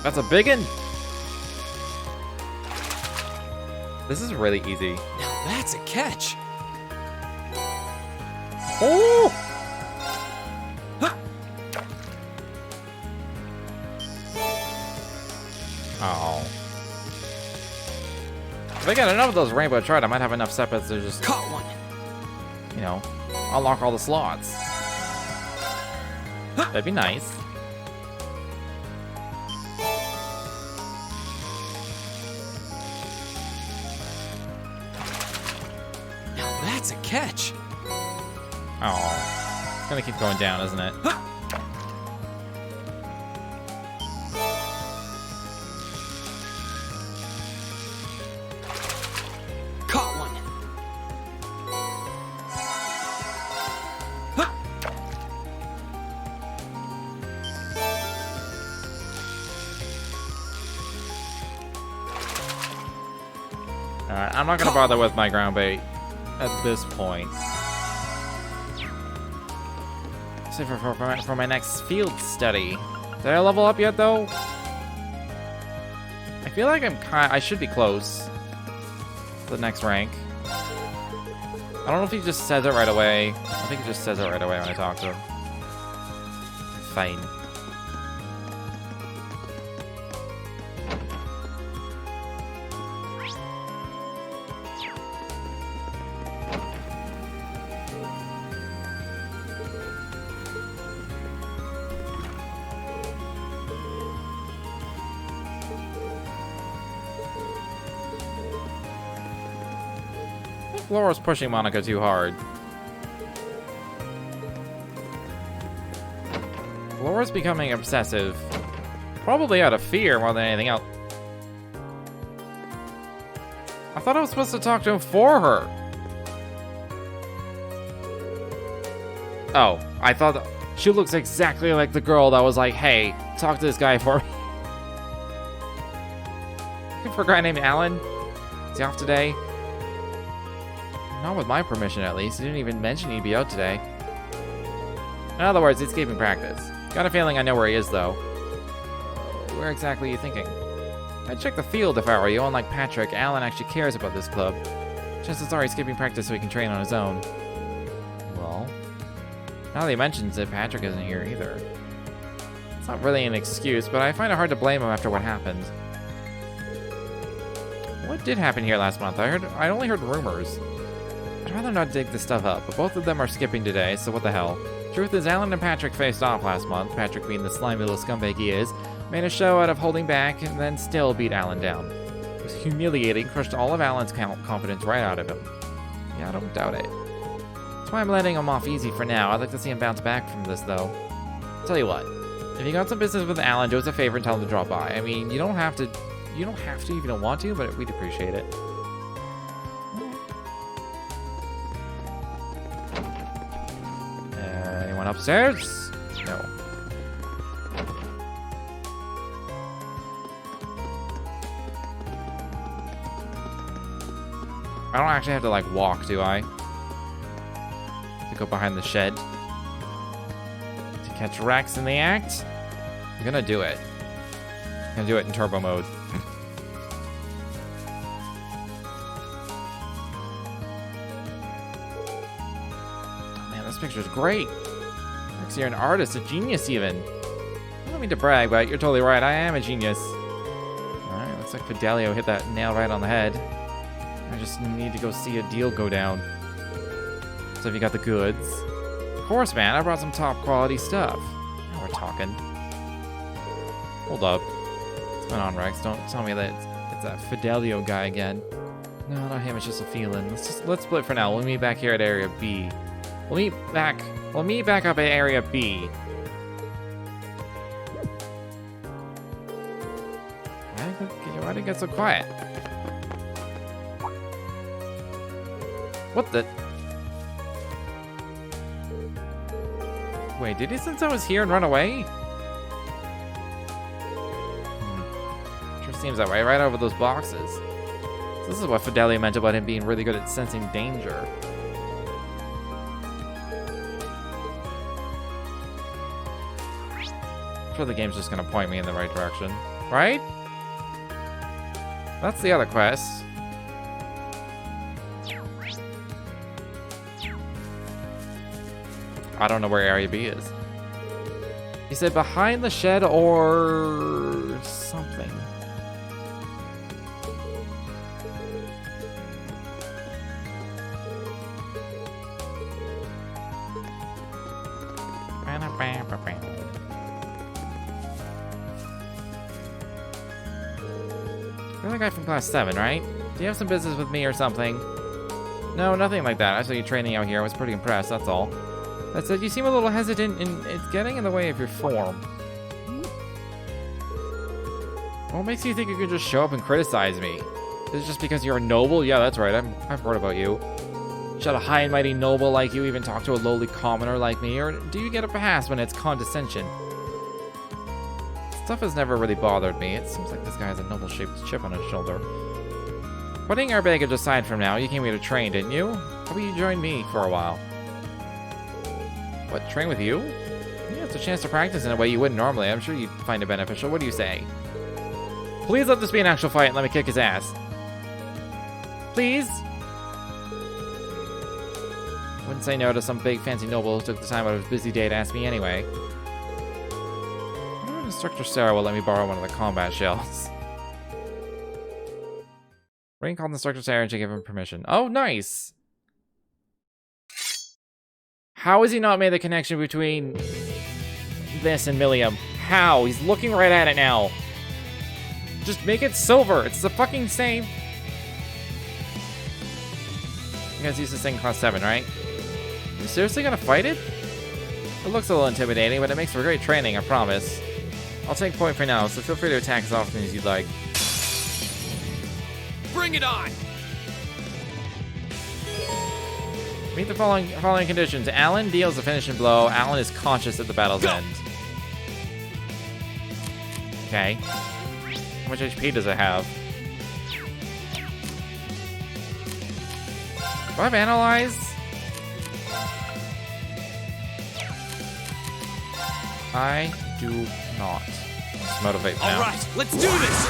That's a biggin. This is really easy. Now that's a catch. Oh! Oh. If I get enough of those rainbow trout, I might have enough sepets to just, Caught one. you know, unlock all the slots. That'd be nice. Now that's a catch. Oh. It's gonna keep going down, isn't it? Caught one. Alright, I'm not gonna bother with my ground bait at this point. Save for my next field study. Did I level up yet, though? I feel like I should be close to the next rank. I don't know if he just says it right away. I think he just says it right away when I talk to him. Fine. Laura's pushing Monica too hard. Laura's becoming obsessive. Probably out of fear more than anything else. I thought I was supposed to talk to him for her. Oh, I thought she looks exactly like the girl that was like, hey, talk to this guy for me. Looking for a guy named Alan? Is he off today? Not with my permission, at least. He didn't even mention he'd be out today. In other words, he's keeping practice. Got a feeling I know where he is, though. Where exactly are you thinking? I'd check the field if I were you. Unlike Patrick, Alan actually cares about this club. Chances are he's skipping practice so he can train on his own. Well, now that he mentions it, Patrick isn't here either. It's not really an excuse, but I find it hard to blame him after what happened. What did happen here last month? I only heard rumors. I'd rather not dig this stuff up, but both of them are skipping today, so what the hell. Truth is, Alan and Patrick faced off last month. Patrick, being the slimy little scumbag he is, made a show out of holding back and then still beat Alan down. It was humiliating, crushed all of Alan's confidence right out of him. Yeah, I don't doubt it. That's why I'm letting him off easy for now. I'd like to see him bounce back from this, though. Tell you what, if you got some business with Alan, do us a favor and tell him to drop by. I mean, you don't have You don't have to if you don't want to, but we'd appreciate it. Anyone upstairs? No. I don't actually have to, like, walk, do I? To go behind the shed. To catch Rex in the act? I'm gonna do it. I'm gonna do it in turbo mode. Man, this picture's great. Rex, you're an artist, a genius even. I don't mean to brag, but you're totally right. I am a genius. Alright, looks like Fidelio hit that nail right on the head. I just need to go see a deal go down. So if you got the goods. Of course, man, I brought some top quality stuff. Now we're talking. Hold up. What's going on, Rex? Don't tell me that it's that Fidelio guy again. No, not him, it's just a feeling. Let's split for now. We'll meet back here at Area B. We'll meet back up at Area B. Why did it get so quiet? What the? Wait, did he sense I was here and run away? Sure seems that way, right over those boxes. So this is what Fidelio meant about him being really good at sensing danger. I'm sure the game's just gonna point me in the right direction, right? That's the other quest. I don't know where Area B is. He said behind the shed or something. You're the guy from class 7, right? Do you have some business with me or something? No, nothing like that. I saw you training out here. I was pretty impressed, that's all. That said, you seem a little hesitant and it's getting in the way of your form. What makes you think you can just show up and criticize me? Is it just because you're a noble? Yeah, that's right. I've heard about you. Should a high and mighty noble like you even talk to a lowly commoner like me? Or do you get a pass when it's condescension? Stuff has never really bothered me. It seems like this guy has a noble-shaped chip on his shoulder. Putting our baggage aside from now, you came here to train, didn't you? How about you join me for a while? What, train with you? Yeah, it's a chance to practice in a way you wouldn't normally. I'm sure you'd find it beneficial. What do you say? Please let this be an actual fight and let me kick his ass. Please? Wouldn't say no to some big fancy noble who took the time out of his busy day to ask me anyway. I wonder if Instructor Sarah will let me borrow one of the combat shells. Rain called Instructor Sarah to give him permission. Oh, nice! How has he not made the connection between this and Millium? How? He's looking right at it now. Just make it silver. It's the fucking same. You guys use this thing class 7, right? You seriously gonna fight it? It looks a little intimidating, but it makes for great training, I promise. I'll take point for now, so feel free to attack as often as you'd like. Bring it on! Meet the following conditions. Alan deals the finishing blow. Alan is conscious at the battle's end. Okay. How much HP does it have? Do I have analyze? I do not. Let's motivate now. All right, let's do this.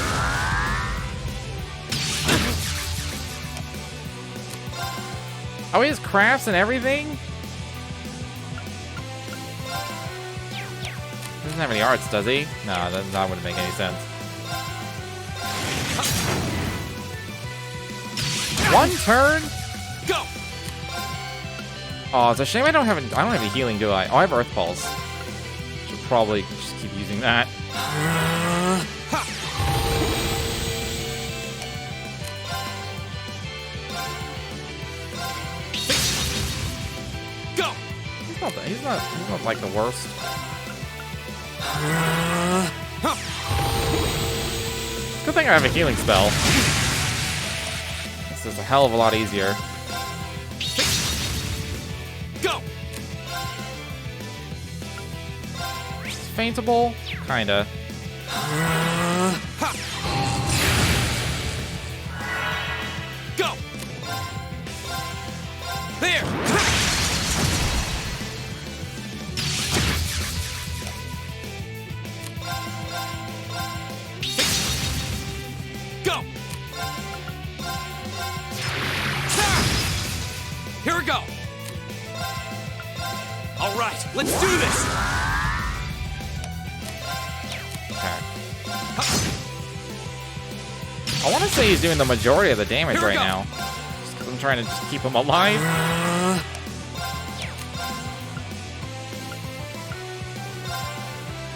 Oh, he has crafts and everything? Doesn't have any arts, does he? No, that wouldn't make any sense. One turn? Go! Oh, it's a shame I don't have any healing, do I? Oh, I have Earth Pulse. Should probably just keep using that. Go! He's not like the worst. Good thing I have a healing spell. This is a hell of a lot easier. Go! Faintable? Kinda. Go! There! Go! Here we go! All right, let's do this! Okay. I want to say he's doing the majority of the damage Here we right go. now. Just 'cause I'm trying to just keep him alive.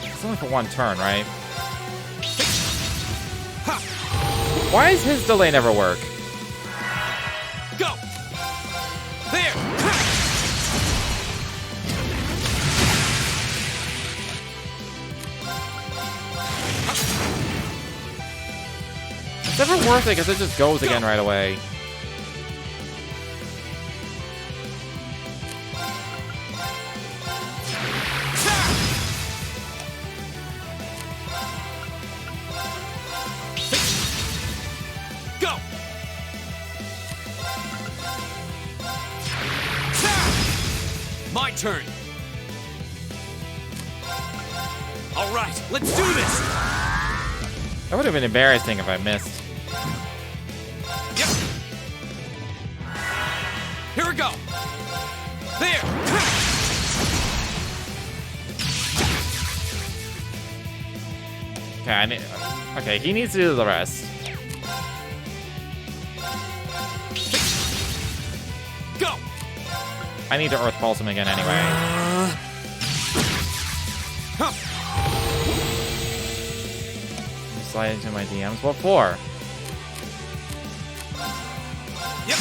It's only for one turn, right? Why does his delay never work? Go! There! It's never worth it because it just goes again right away. Go! My turn! All right, let's do this! That would have been embarrassing if I missed. Yep. Here we go! There! Okay, okay, he needs to do the rest. Go! I need to Earth Pulse him again anyway. Slide into my DMs. What for? Yep.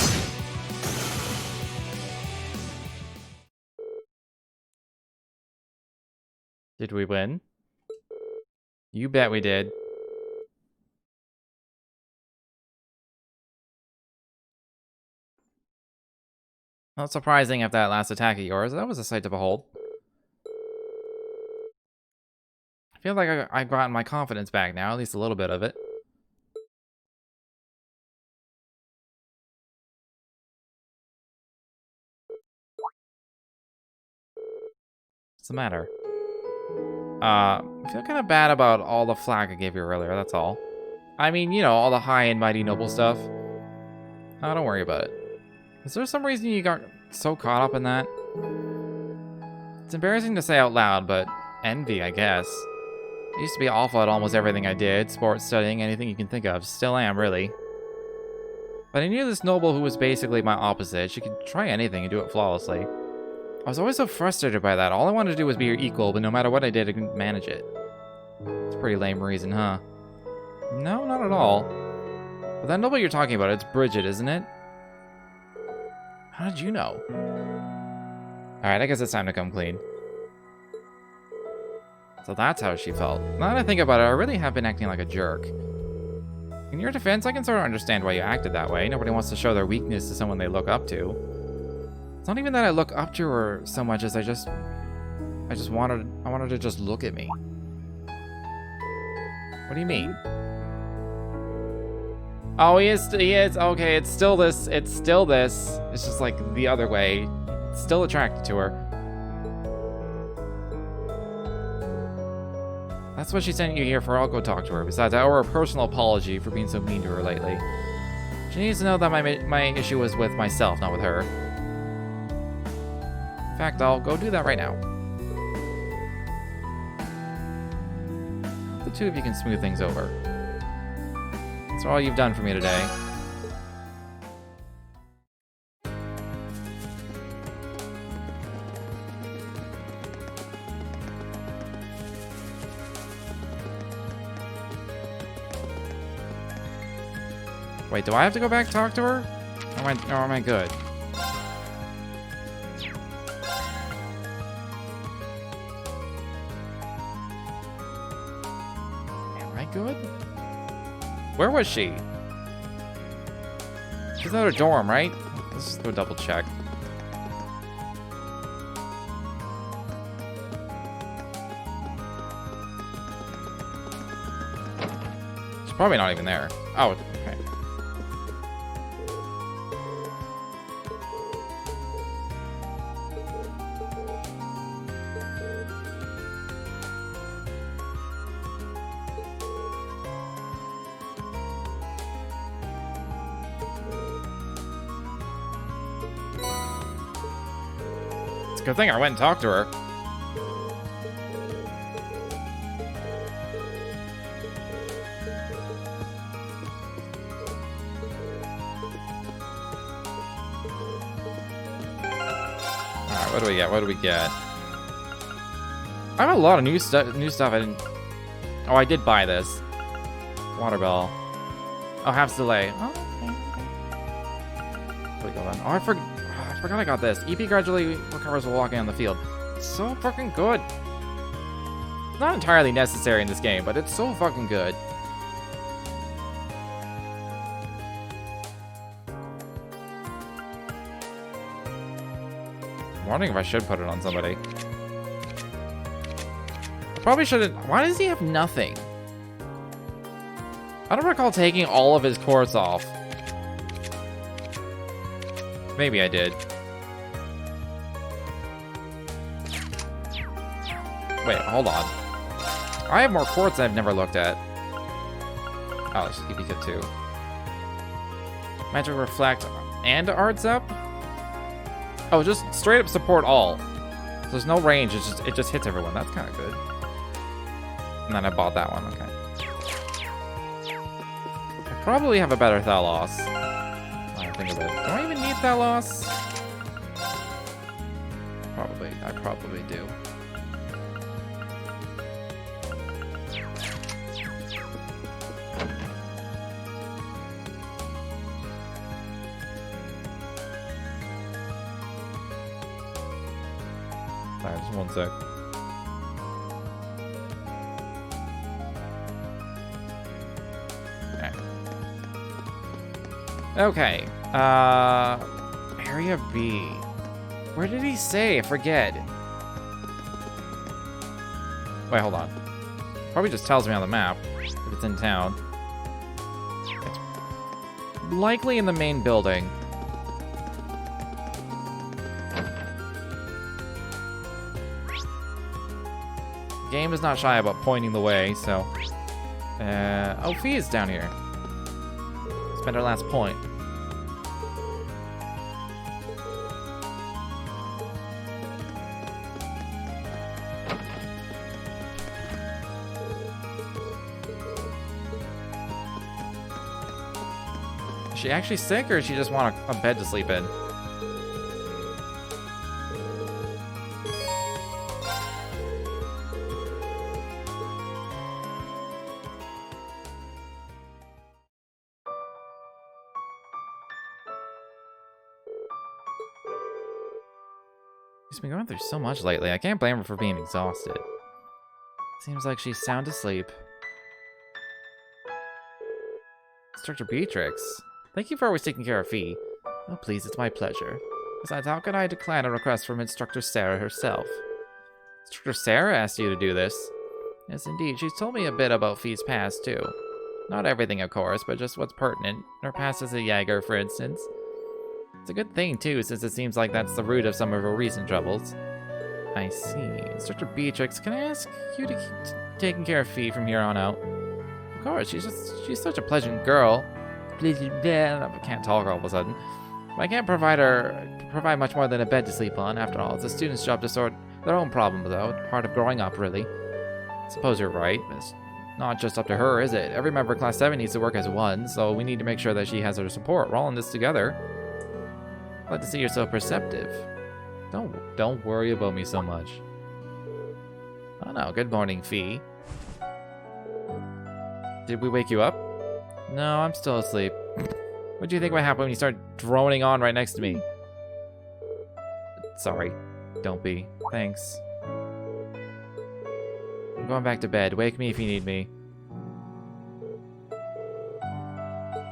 Did we win? You bet we did. Not surprising if that last attack of yours. That was a sight to behold. I feel like I've gotten my confidence back now, at least a little bit of it. What's the matter? I feel kind of bad about all the flack I gave you earlier, that's all. I mean, you know, all the high and mighty noble stuff. Oh, don't worry about it. Is there some reason you got so caught up in that? It's embarrassing to say out loud, but envy, I guess. I used to be awful at almost everything I did, sports, studying, anything you can think of. Still am, really. But I knew this noble who was basically my opposite. She could try anything and do it flawlessly. I was always so frustrated by that. All I wanted to do was be your equal, but no matter what I did, I couldn't manage it. It's a pretty lame reason, huh? No, not at all. But that noble you're talking about, it's Bridget, isn't it? How did you know? Alright, I guess it's time to come clean. So that's how she felt. Now that I think about it, I really have been acting like a jerk. In your defense, I can sort of understand why you acted that way. Nobody wants to show their weakness to someone they look up to. It's not even that I look up to her so much as I wanted her to just look at me. What do you mean? Oh, he is, okay, it's still this. It's just like the other way. Still attracted to her. That's what she sent you here for. I'll go talk to her. Besides, I owe her a personal apology for being so mean to her lately. She needs to know that my issue was with myself, not with her. In fact, I'll go do that right now. The two of you can smooth things over. That's all you've done for me today. Wait, do I have to go back and talk to her? Or am I good? Am I good? Where was she? She's at her dorm, right? Let's just go double check. She's probably not even there. Oh, okay. It's a good thing I went and talked to her. Alright, what do we get? What do we get? I have a lot of new stuff I didn't... Oh, I did buy this. Water bell. Oh, half delay. Oh, okay. There we go then. Oh, I forgot I got this. EP gradually recovers while walking on the field. It's so fucking good. It's not entirely necessary in this game, but it's so fucking good. I'm wondering if I should put it on somebody. I probably shouldn't. Why does he have nothing? I don't recall taking all of his quartz off. Maybe I did. Wait, hold on. I have more quartz I've never looked at. Oh, this is EP Kit 2. Magic Reflect and Arts Up? Oh, just straight up support all. So there's no range, it just hits everyone. That's kind of good. And then I bought that one, okay. I probably have a better TLoH. I think of it. Do I even need TLoH? I probably do. Alright, just one sec. Okay. Area B. Where did he say? I forget. Wait, hold on. Probably just tells me on the map if it's in town. It's likely in the main building. Game is not shy about pointing the way, so... oh, Fee is down here. Spend our last point. Is she actually sick, or does she just want a bed to sleep in? She's been going through so much lately. I can't blame her for being exhausted. Seems like she's sound asleep. Instructor Beatrix, thank you for always taking care of Fee. Oh, please, it's my pleasure. Besides, how could I decline a request from Instructor Sarah herself? Instructor Sarah asked you to do this? Yes, indeed. She's told me a bit about Fee's past, too. Not everything, of course, but just what's pertinent. Her past as a Jaeger, for instance. It's a good thing, too, since it seems like that's the root of some of her recent troubles. I see. Instructor Beatrix, can I ask you to keep taking care of Fee from here on out? Of course, she's such a pleasant girl. I can't talk all of a sudden. But I can't provide much more than a bed to sleep on. After all, it's a student's job to sort their own problems out. Part of growing up, really. I suppose you're right. It's not just up to her, is it? Every member of Class 7 needs to work as one, so we need to make sure that she has her support. We're all in this together. Glad to see you're so perceptive. Don't worry about me so much. Oh no, good morning, Fee. Did we wake you up? No, I'm still asleep. What do you think would happen when you start droning on right next to me? Sorry. Don't be. Thanks. I'm going back to bed. Wake me if you need me.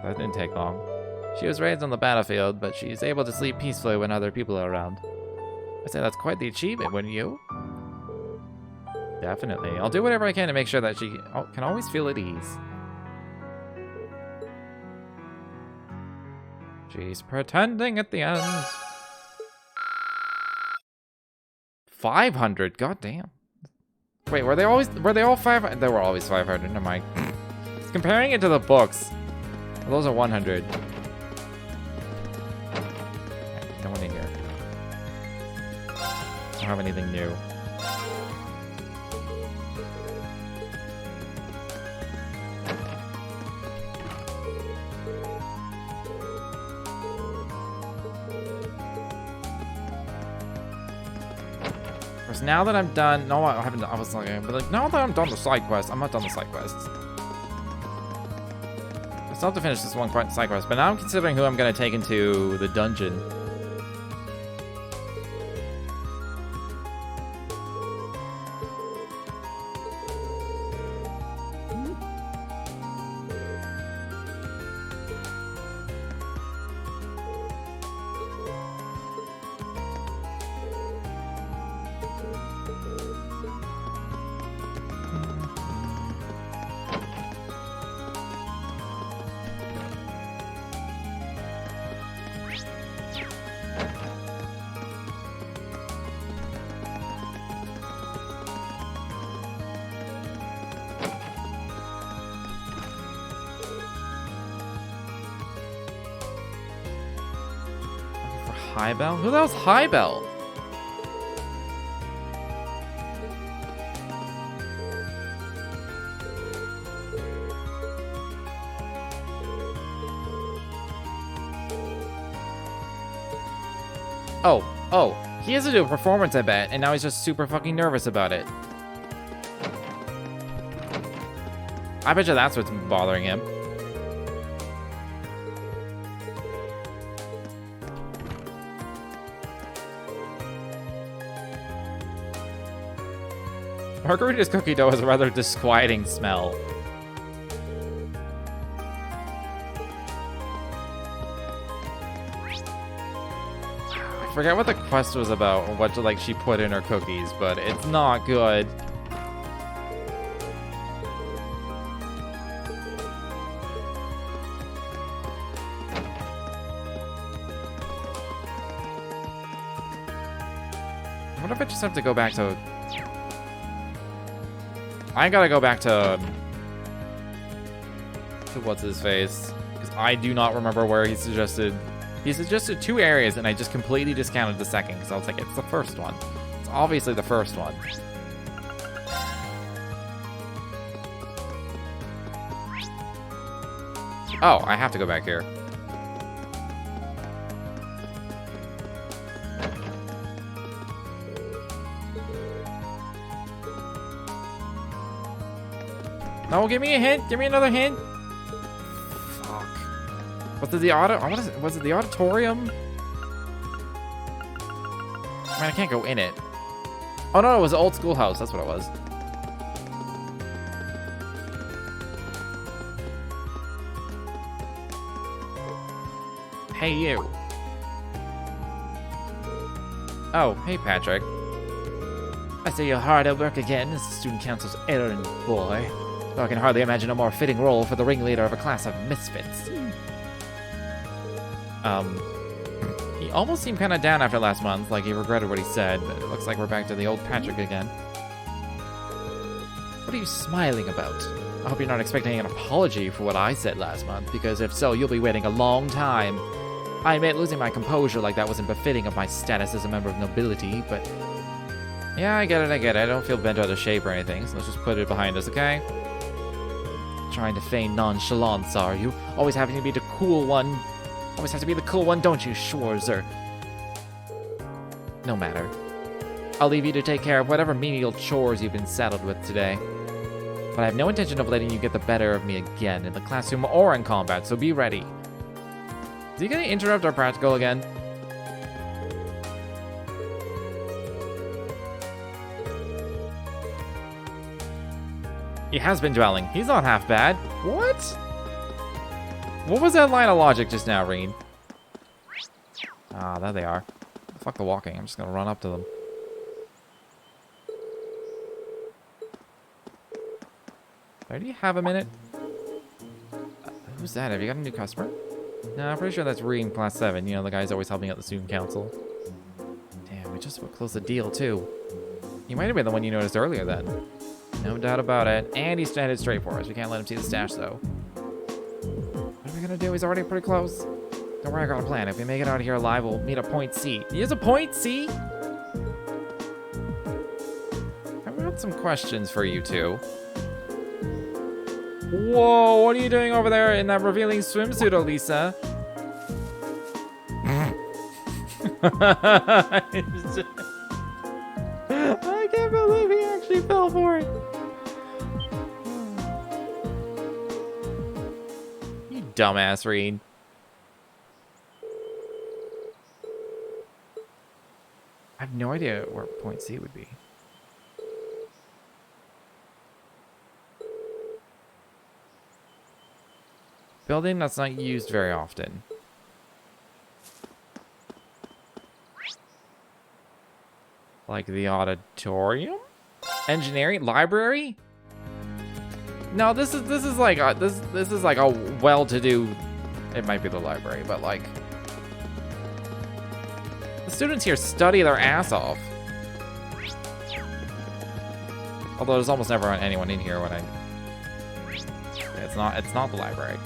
That didn't take long. She was raised on the battlefield, but she's able to sleep peacefully when other people are around. I'd say that's quite the achievement, wouldn't you? Definitely. I'll do whatever I can to make sure that she can always feel at ease. She's pretending at the end. 500, goddamn. Wait, were they all 500? They were always 500, never mind. Comparing it to the books, those are 100. Okay, no one in here. Don't have anything new. Now that I'm done, no, I haven't. I was like, but like, now that I'm done the side quest, I'm not done the side quests. I still have to finish this one side quest, but now I'm considering who I'm gonna take into the dungeon. Highbell? Who the hell's Highbell? Oh, he has to do a performance, I bet, and now he's just super fucking nervous about it. I bet you that's what's bothering him. Margarita's cookie dough has a rather disquieting smell. I forget what the quest was about, or what like she put in her cookies, but it's not good. What if I just have to go back to... I gotta go back to what's his face, because I do not remember where he suggested. He suggested 2 areas, and I just completely discounted the second, because I was like, it's the first one. It's obviously the first one. Oh, I have to go back here. No, give me a hint. Give me another hint. Fuck. Was it the was it the auditorium? Man, I can't go in it. Oh no, it was the old schoolhouse. That's what it was. Hey, you. Oh, hey, Patrick. I see you're hard at work again as the student council's errand boy. Though I can hardly imagine a more fitting role for the ringleader of a class of misfits. He almost seemed kind of down after last month, like he regretted what he said, but it looks like we're back to the old Patrick again. What are you smiling about? I hope you're not expecting an apology for what I said last month, because if so, you'll be waiting a long time. I admit losing my composure like that wasn't befitting of my status as a member of nobility, but... Yeah, I get it. I don't feel bent out of shape or anything, so let's just put it behind us, okay? Trying to feign nonchalance, are you? Always having to be the cool one. Always have to be the cool one, don't you, Schwarzer? No matter. I'll leave you to take care of whatever menial chores you've been saddled with today. But I have no intention of letting you get the better of me again in the classroom or in combat, so be ready. Is he gonna interrupt our practical again? He has been dwelling. He's not half bad. What? What was that line of logic just now, Reen? Ah, there they are. Fuck the walking. I'm just gonna run up to them. Do you have a minute? Who's that? Have you got a new customer? No, I'm pretty sure that's Reen Class 7. You know, the guy's always helping out the student council. Damn, we just about closed the deal, too. He might have been the one you noticed earlier, then. No doubt about it. And he's headed straight for us. We can't let him see the stash, though. What are we gonna do? He's already pretty close. Don't worry, I got a plan. If we make it out of here alive, we'll meet at point C. He has a point C? I've got some questions for you two. Whoa, what are you doing over there in that revealing swimsuit, Elisa? I can't believe he actually fell for it. You dumbass, Reed. I have no idea where point C would be. Building that's not used very often. Like the auditorium? Engineering? Library? No, this is like a, this is like a well-to-do. It might be the library, but like the students here study their ass off. Although there's almost never anyone in here when I. It's not the library.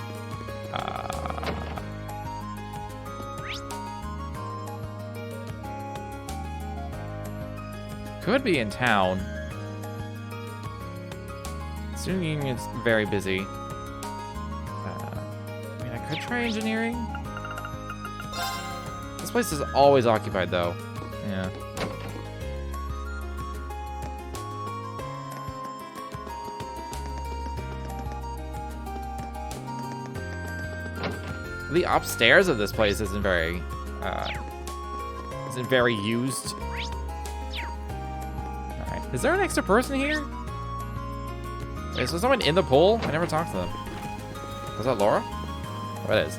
Could be in town. Student union's very busy. I mean, I could try engineering. This place is always occupied, though. Yeah. The upstairs of this place isn't very used. Alright. Is there an extra person here? Is there someone in the pool? I never talked to them. Was that Laura? Oh, it is.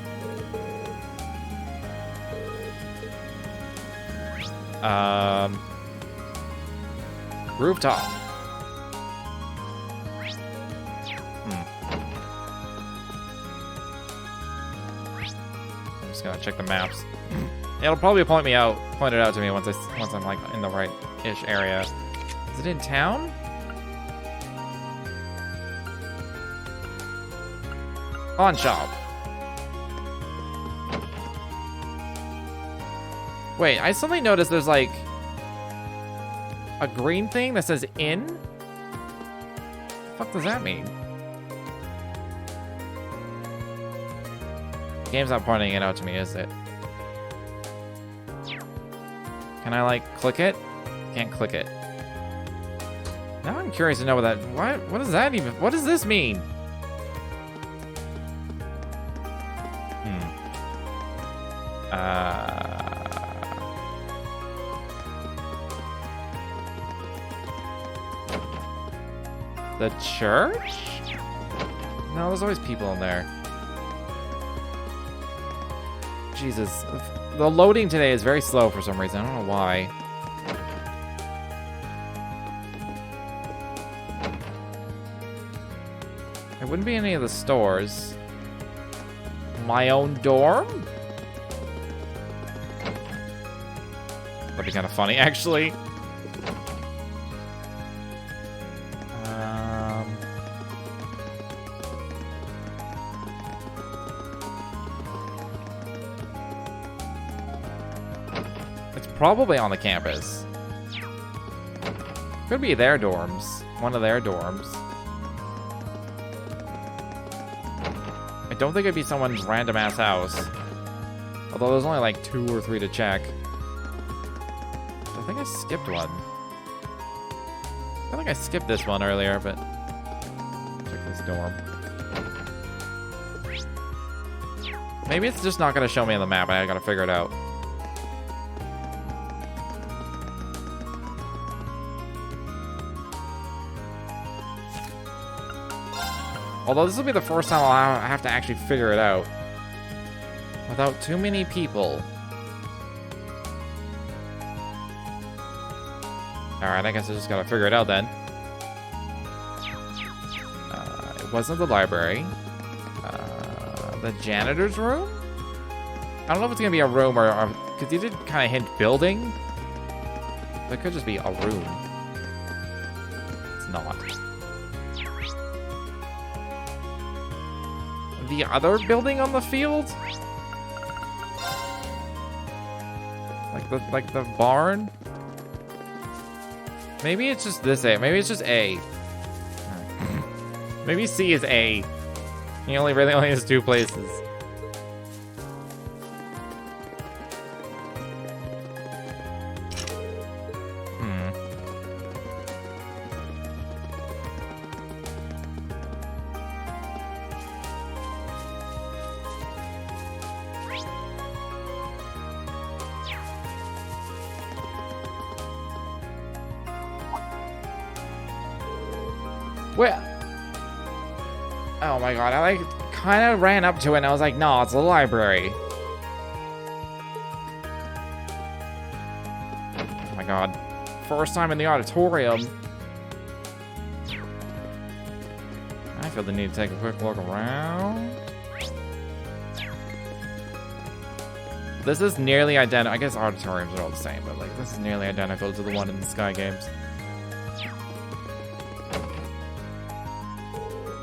Rooftop. I'm just gonna check the maps. It'll probably point it out to me once I'm like in the right-ish area. Is it in town? Pawn shop. Wait, I suddenly noticed there's like a green thing that says in? What the fuck does that mean? The game's not pointing it out to me, is it? Can I like click it? Can't click it. Now I'm curious to know what does that even, what does this mean? The church? No, there's always people in there. Jesus. The loading today is very slow for some reason. I don't know why. It wouldn't be any of the stores. My own dorm? That'd be kind of funny, actually. It's probably on the campus. Could be their dorms. One of their dorms. I don't think it'd be someone's random ass house. Although there's only like 2 or 3 to check. I think I skipped one. I feel like I skipped this one earlier, but check this dorm. Maybe it's just not gonna show me on the map. I gotta figure it out. Although this will be the first time I have to actually figure it out. without too many people. Alright, I guess I just gotta figure it out then. It wasn't the library. The janitor's room? I don't know if it's gonna be a room or because you did kind of hint building. It could just be a room. It's not. The other building on the field? Like the barn? Maybe it's just this A. Maybe it's just A. Maybe C is A. He really only has 2 places. Well, oh my god, I like kind of ran up to it and I was like, no, it's the library. Oh my god, first time in the auditorium. I feel the need to take a quick look around. This is nearly identical. I guess auditoriums are all the same, but like this is nearly identical to the one in the Sky Games.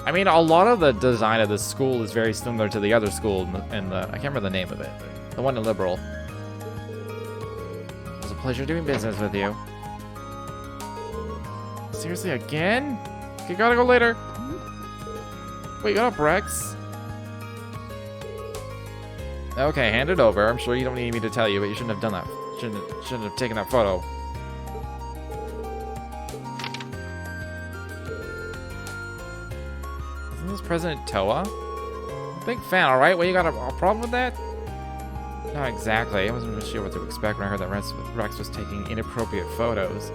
I mean, a lot of the design of this school is very similar to the other school in the I can't remember the name of it. The one in Liberal. It was a pleasure doing business with you. Seriously, again? Okay, gotta go later. Wait, got up, Rex? Okay, hand it over. I'm sure you don't need me to tell you, but you shouldn't have done that. Shouldn't have taken that photo. President Toa? Big fan, alright? Well, you got a problem with that? Not exactly. I wasn't really sure what to expect when I heard that Rex was taking inappropriate photos.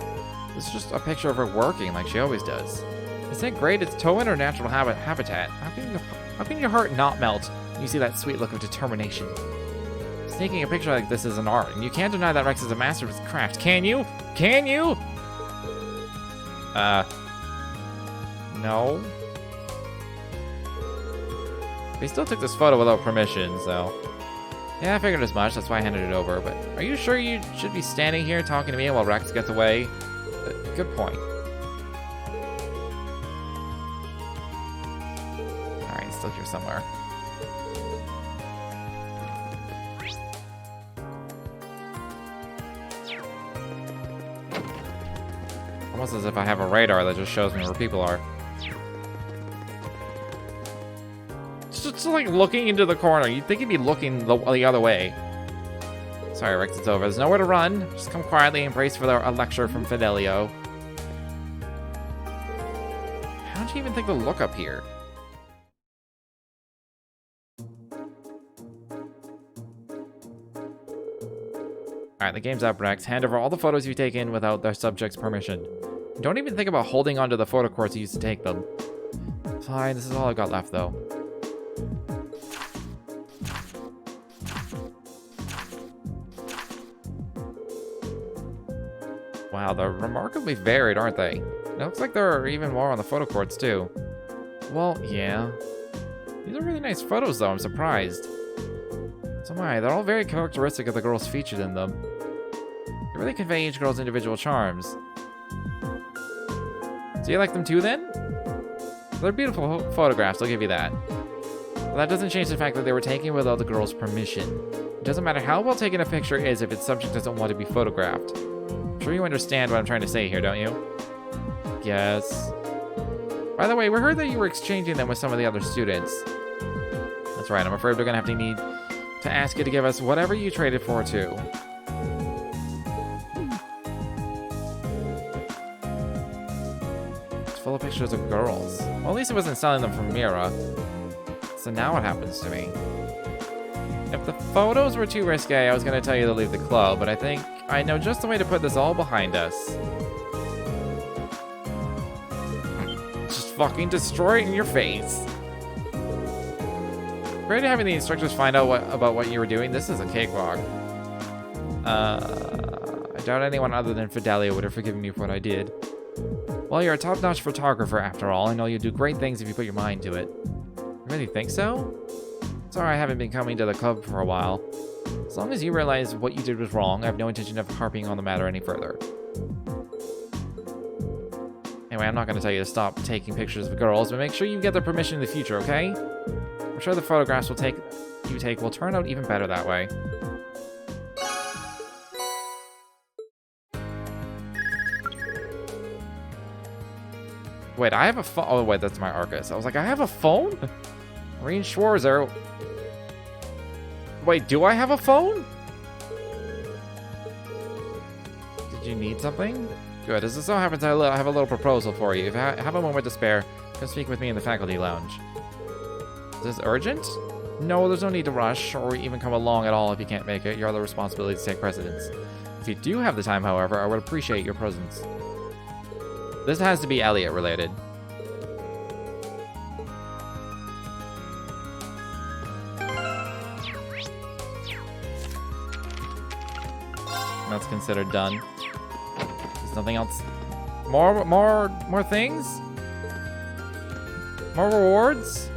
This is just a picture of her working like she always does. Isn't it great? It's Toa in her natural habitat. How can your heart not melt when you see that sweet look of determination? Taking a picture like this is an art, and you can't deny that Rex is a master of his craft, can you? Can you? No. He still took this photo without permission, so... Yeah, I figured as much, that's why I handed it over, but... Are you sure you should be standing here talking to me while Rex gets away? Good point. Alright, he's still here somewhere. Almost as if I have a radar that just shows me where people are. Just like looking into the corner. You'd think he'd be looking the other way. Sorry, Rex, it's over. There's nowhere to run. Just come quietly and brace for a lecture from Fidelio. How did you even think to look up here? Alright, the game's up, Rex. Hand over all the photos you've taken without their subject's permission. Don't even think about holding onto the photo cords you used to take them. Fine, this is all I've got left, though. Wow, they're remarkably varied, aren't they? It looks like there are even more on the photo cords, too. Well, yeah. These are really nice photos, though. I'm surprised. So my, they're all very characteristic of the girls featured in them. They really convey each girl's individual charms. So you like them too, then? They're beautiful photographs, I'll give you that. But that doesn't change the fact that they were taken without the girl's permission. It doesn't matter how well taken a picture is if its subject doesn't want to be photographed. I'm sure you understand what I'm trying to say here, don't you? Yes. By the way, we heard that you were exchanging them with some of the other students. That's right, I'm afraid we're gonna have to need to ask you to give us whatever you traded for, too. It's full of pictures of girls. Well, at least it wasn't selling them from Mira. So now what happens to me? If the photos were too risque, I was going to tell you to leave the club, but I think I know just the way to put this all behind us. Just fucking destroy it in your face. Great having the instructors find out about what you were doing. This is a cakewalk. I doubt anyone other than Fidelio would have forgiven me for what I did. Well, you're a top-notch photographer after all. I know you'll do great things if you put your mind to it. You really think so? Sorry I haven't been coming to the club for a while. As long as you realize what you did was wrong, I have no intention of harping on the matter any further. Anyway, I'm not going to tell you to stop taking pictures of girls, but make sure you get their permission in the future, okay? I'm sure the photographs you take will turn out even better that way. Wait, I have a phone. Oh, wait, that's my Arcus. I was like, I have a phone? Marine Schwarzer. Wait, do I have a phone? Did you need something? Good. As it so happens, I have a little proposal for you. If you have a moment to spare, come speak with me in the faculty lounge. Is this urgent? No, there's no need to rush, or even come along at all if you can't make it. Your other responsibilities take precedence. If you do have the time, however, I would appreciate your presence. This has to be Elliot related. That's considered done. There's nothing else. More things? More rewards?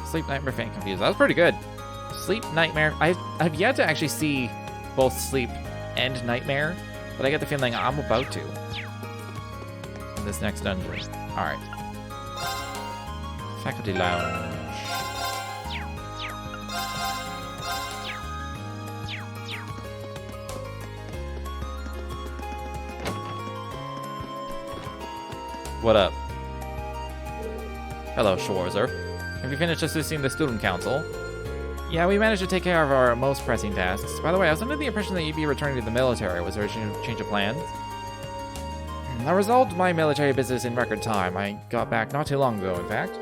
Sleep, Nightmare, Faint, Confused. That was pretty good. Sleep, Nightmare. I've yet to actually see both Sleep and Nightmare, but I get the feeling I'm about to in this next dungeon. Alright. Faculty Lounge. What up? Hello, Schwarzer. Have you finished assisting the student council? Yeah, we managed to take care of our most pressing tasks. By the way, I was under the impression that you'd be returning to the military. Was there a change of plans? I resolved my military business in record time. I got back not too long ago, in fact.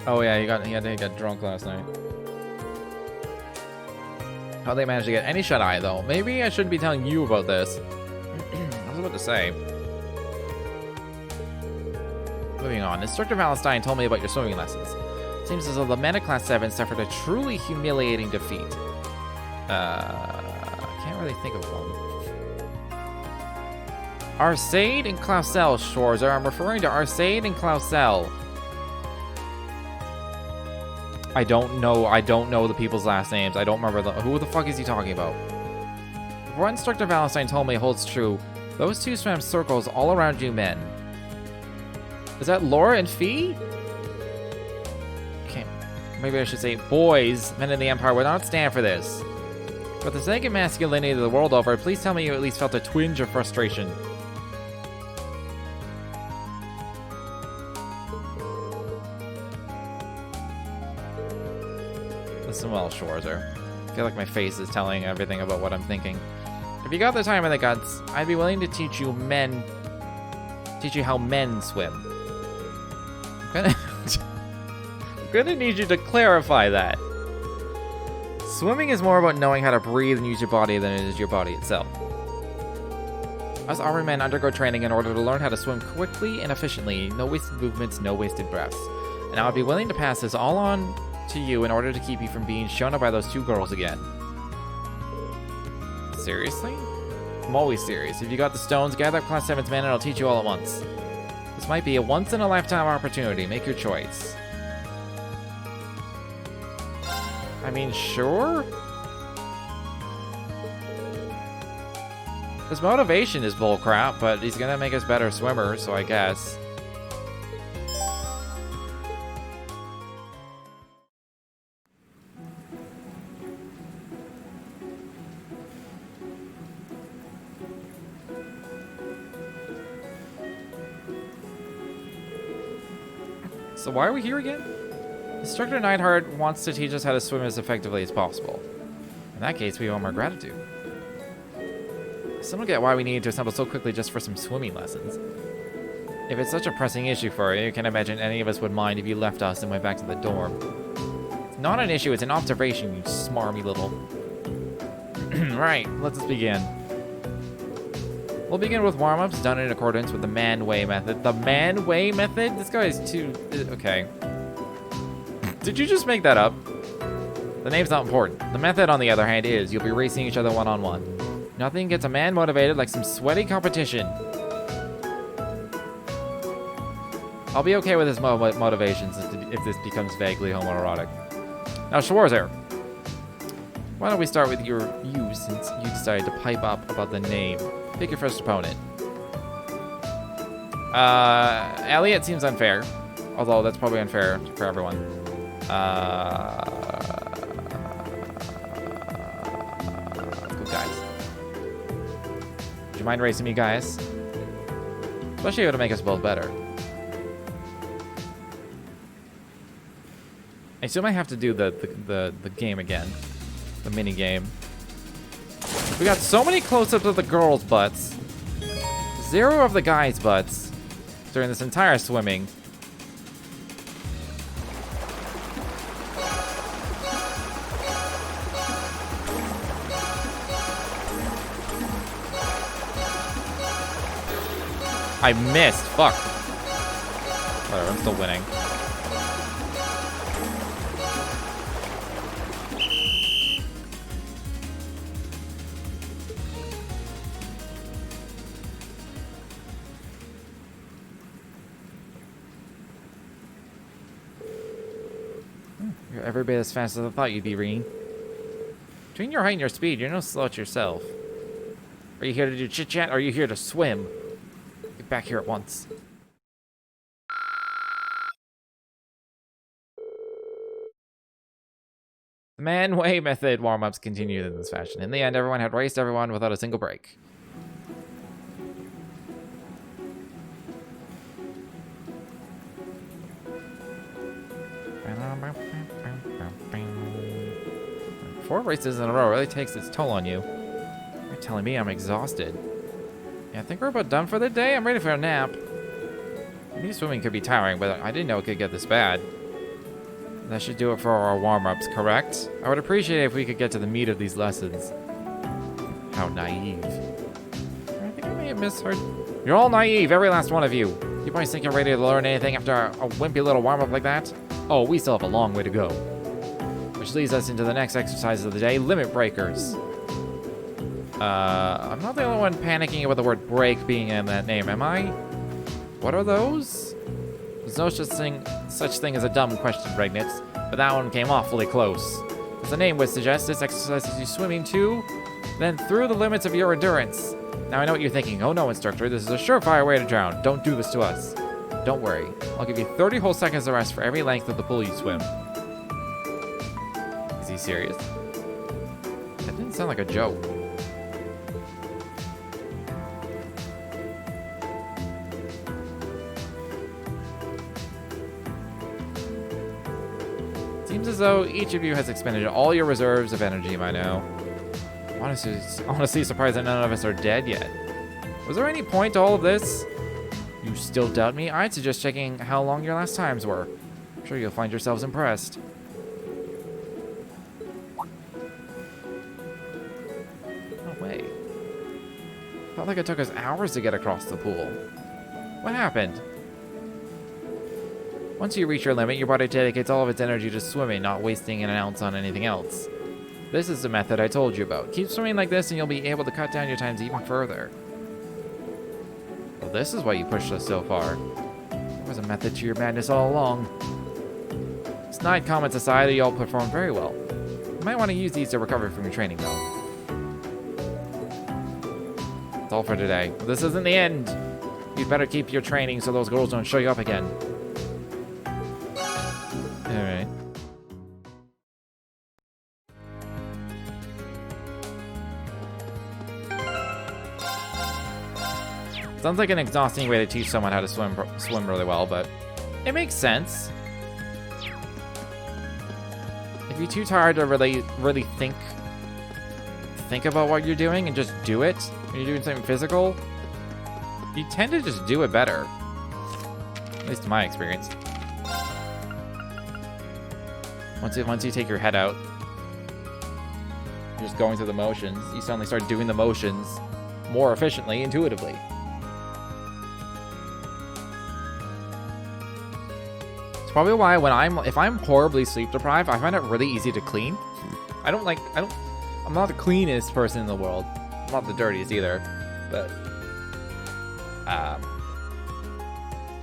Oh yeah, he got drunk last night. How'd they manage to get any shut-eye, though? Maybe I shouldn't be telling you about this. I was about to say. Moving on. Instructor Valentine told me about your swimming lessons. Seems as though the men of Class 7 suffered a truly humiliating defeat. Can't really think of one. Arcade and Clausel, Schwarzer. I'm referring to Arcade and Clausel. I don't know the people's last names. I don't remember who the fuck is he talking about? What Instructor Valentine told me holds true. Those two swam circles all around you men. Is that Laura and Fee? Okay, maybe I should say boys. Men in the Empire would not stand for this. For the sake of masculinity the world over, please tell me you at least felt a twinge of frustration. Listen well, Schwarzer. I feel like my face is telling everything about what I'm thinking. If you got the time and the guts, I'd be willing to teach you how men swim. I'm gonna need you to clarify that. Swimming is more about knowing how to breathe and use your body than it is your body itself. Us army men undergo training in order to learn how to swim quickly and efficiently. No wasted movements, no wasted breaths. And I would be willing to pass this all on to you in order to keep you from being shown up by those two girls again. Seriously? I'm always serious. If you got the stones, gather up Class 7's men and I'll teach you all at once. This might be a once-in-a-lifetime opportunity. Make your choice. I mean, sure? His motivation is bullcrap, but he's gonna make us better swimmers, so I guess. So why are we here again? Instructor Neidhart wants to teach us how to swim as effectively as possible. In that case, we owe him our gratitude. I still don't get why we needed to assemble so quickly just for some swimming lessons. If it's such a pressing issue for you, I can't imagine any of us would mind if you left us and went back to the dorm. It's Not an issue, it's an observation, you smarmy little. Right, let's begin. We'll begin with warm-ups done in accordance with the man-way method. The man-way method? This guy is too... okay. Did you just make that up? The name's not important. The method, on the other hand, is you'll be racing each other one-on-one. Nothing gets a man motivated like some sweaty competition. I'll be okay with his motivations if this becomes vaguely homoerotic. Now, Schwarzer, why don't we start with you since you decided to pipe up about the name. Pick your first opponent. Elliot seems unfair, although that's probably unfair for everyone. Let's go, guys. Would you mind racing me, guys? Especially if it'll make us both better. I still might have to do the game again. The mini game. We got so many close-ups of the girls' butts. 0 of the guys' butts during this entire swimming. I missed. Fuck. Whatever, I'm still winning. You're every bit as fast as I thought you'd be, Reen. Between your height and your speed, you're no slouch yourself. Are you here to do chit-chat, or are you here to swim? Get back here at once. The man-way method warm-ups continued in this fashion. In the end, everyone had raced everyone without a single break. Four races in a row really takes its toll on you. You're telling me I'm exhausted. Yeah, I think we're about done for the day. I'm ready for a nap. I knew swimming could be tiring, but I didn't know it could get this bad. That should do it for our warm-ups, correct? I would appreciate it if we could get to the meat of these lessons. How naive. I think I may have misheard. You're all naive, every last one of you. You boys think you're ready to learn anything after a wimpy little warm-up like that? Oh, we still have a long way to go. Which leads us into the next exercise of the day, limit breakers. I'm not the only one panicking about the word break being in that name, am I? What are those? There's no such thing as a dumb question, Regnitz, but that one came awfully close. As the name would suggest, this exercise is you swimming to, then through the limits of your endurance. Now I know what you're thinking. Oh no, instructor, this is a surefire way to drown. Don't do this to us. Don't worry. I'll give you 30 whole seconds of rest for every length of the pool you swim. Is he serious? That didn't sound like a joke. Seems as though each of you has expended all your reserves of energy by now. Honestly surprised that none of us are dead yet. Was there any point to all of this? You still doubt me? I'd suggest checking how long your last times were. I'm sure you'll find yourselves impressed. No way. Felt like it took us hours to get across the pool. What happened? Once you reach your limit, your body dedicates all of its energy to swimming, not wasting an ounce on anything else. This is the method I told you about. Keep swimming like this and you'll be able to cut down your times even further. Well, this is why you pushed us so far. There was a method to your madness all along. Snide comment aside, you all performed very well. You might want to use these to recover from your training, though. That's all for today. This isn't the end. You'd better keep your training so those girls don't show you up again. Alright. Sounds like an exhausting way to teach someone how to swim really well, but it makes sense. If you're too tired to really think about what you're doing and just do it, when you're doing something physical, you tend to just do it better. At least in my experience. Once you take your head out, you're just going through the motions. You suddenly start doing the motions more efficiently, intuitively. It's probably why if I'm horribly sleep deprived, I find it really easy to clean. I'm not the cleanest person in the world. I'm not the dirtiest either, but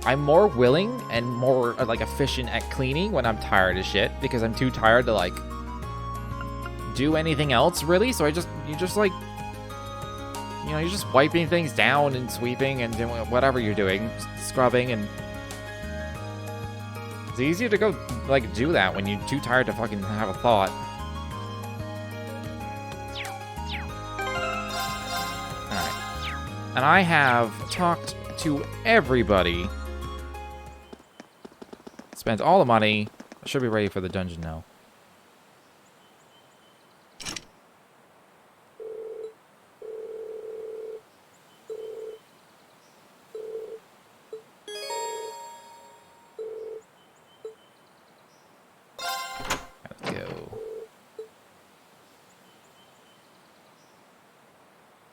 I'm more willing and more like efficient at cleaning when I'm tired as shit, because I'm too tired to like do anything else really. So you're just wiping things down and sweeping and doing whatever you're doing, scrubbing, and it's easier to go like do that when you're too tired to fucking have a thought. Alright. And I have talked to everybody. Spent all the money. I should be ready for the dungeon now. Let's go.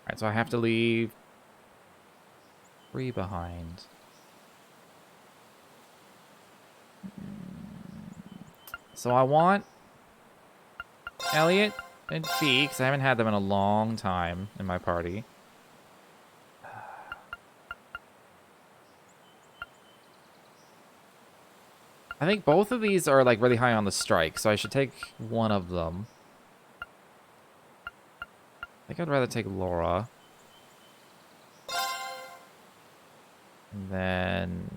Alright, so I have to leave 3 behind. So I want Elliot and Fee, because I haven't had them in a long time in my party. I think both of these are like really high on the strike, so I should take one of them. I think I'd rather take Laura. And then...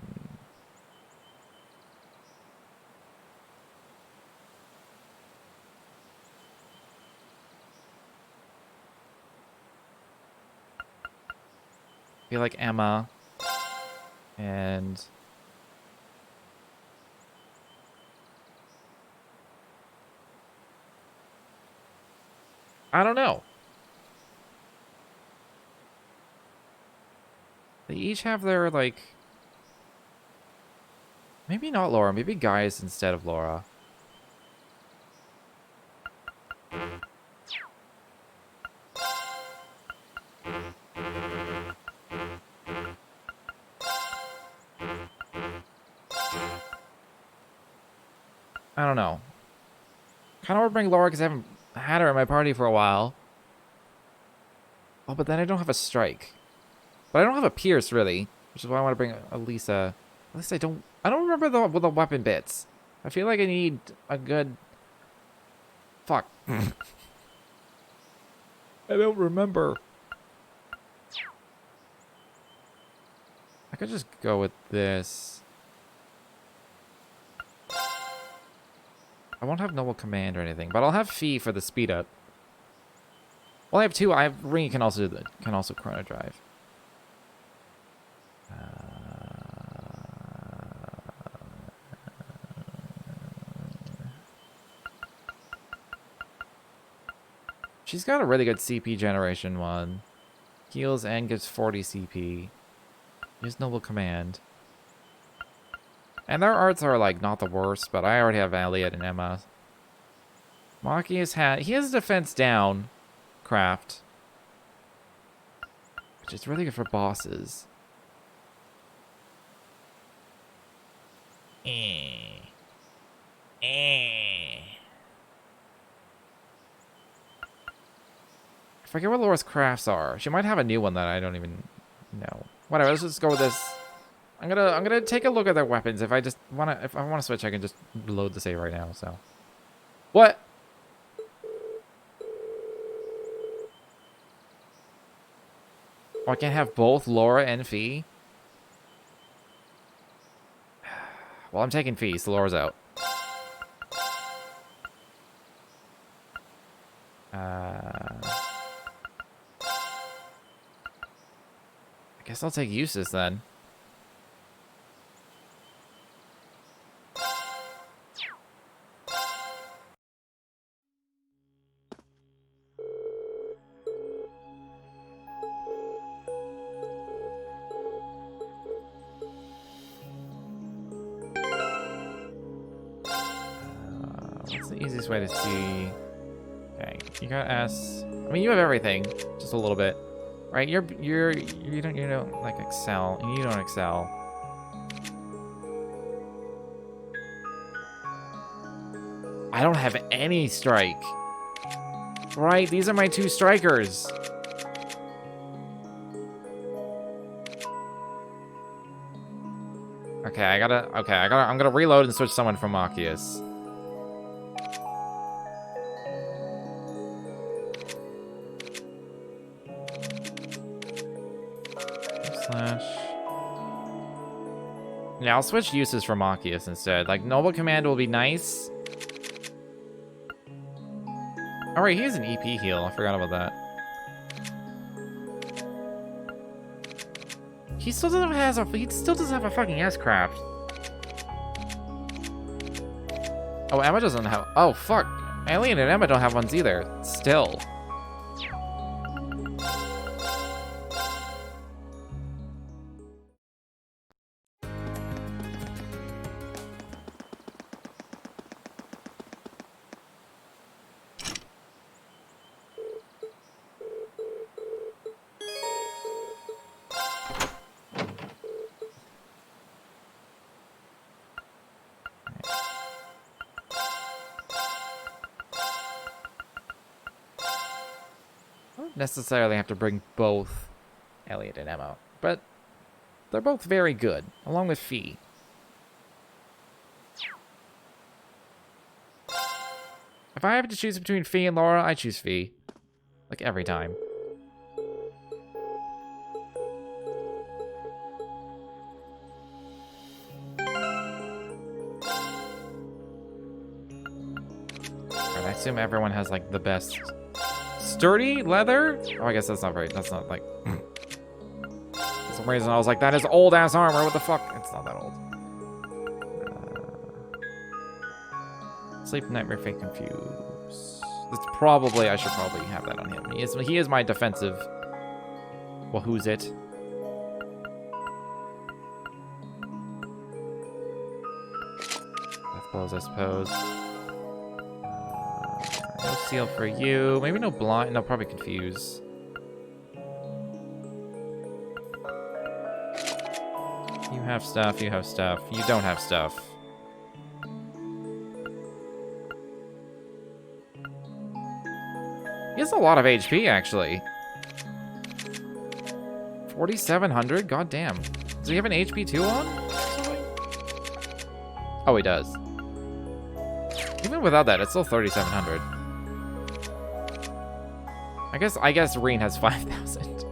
I feel like Emma and I don't know. They each have their like, maybe not Laura, maybe Gaius instead of Laura. I don't know. Kind of want to bring Laura because I haven't had her in my party for a while. Oh, but then I don't have a strike. But I don't have a pierce, really. Which is why I want to bring Elisa. At least I don't remember the weapon bits. I feel like I need a good... Fuck. I don't remember. I could just go with this. I won't have Noble Command or anything, but I'll have Fee for the speed up. Well, I have 2. I have Ring can also Chrono Drive. She's got a really good CP generation one. Heals and gives 40 CP. Use Noble Command. And their arts are, like, not the worst, but I already have Elliot and Emma. Maki he has defense down, craft. Which is really good for bosses. I forget what Laura's crafts are. She might have a new one that I don't even know. Whatever, let's just go with this. I'm gonna take a look at their weapons. If I wanna switch, I can just load the save right now, so. What? Oh, I can't have both Laura and Fee? Well, I'm taking Fee, so Laura's out. I guess I'll take Eustace then. the easiest way to see? Okay, you got S. I mean, you have everything, just a little bit, right? You don't like excel, and you don't excel. I don't have any strike. Right, these are my two strikers. Okay, I'm gonna reload and switch someone from Arceus. Yeah, I'll switch uses from Arceus instead. Like, Noble Command will be nice. Alright, he has an EP heal. I forgot about that. He still doesn't have a fucking S-Craft. Oh, Emma doesn't have... Oh, fuck. Alien and Emma don't have ones either. Still. Necessarily have to bring both Elliot and Emma, but they're both very good, along with Fee. If I have to choose between Fee and Laura, I choose Fee. Like, every time. Alright, I assume everyone has, like, the best... Sturdy leather? Oh, I guess that's not like... For some reason I was like, that is old-ass armor, what the fuck? It's not that old. Sleep, Nightmare, Fate, Confuse. That's probably, I should probably have that on him. He is my defensive... Well, who's it? Death blows, I suppose. No seal for you. Maybe no blind. No, probably confuse. You have stuff. You have stuff. You don't have stuff. He has a lot of HP, actually. 4,700? God damn. Does he have an HP 2 on? Oh, he does. Even without that, it's still 3,700. I guess Reen has 5,000.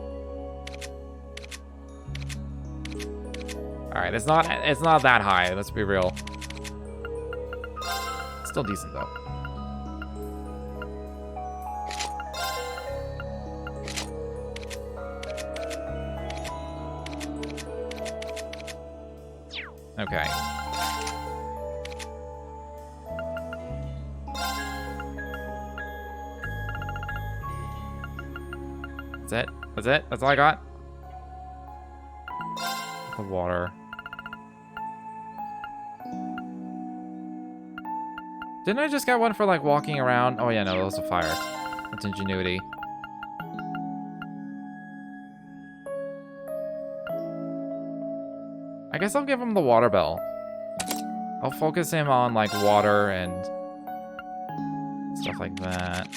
Alright, it's not that high, let's be real. Still decent though. Okay. That's it? That's it? That's all I got? The water. Didn't I just get one for, like, walking around? Oh, yeah, no, that was a fire. That's ingenuity. I guess I'll give him the water bell. I'll focus him on, like, water and stuff like that.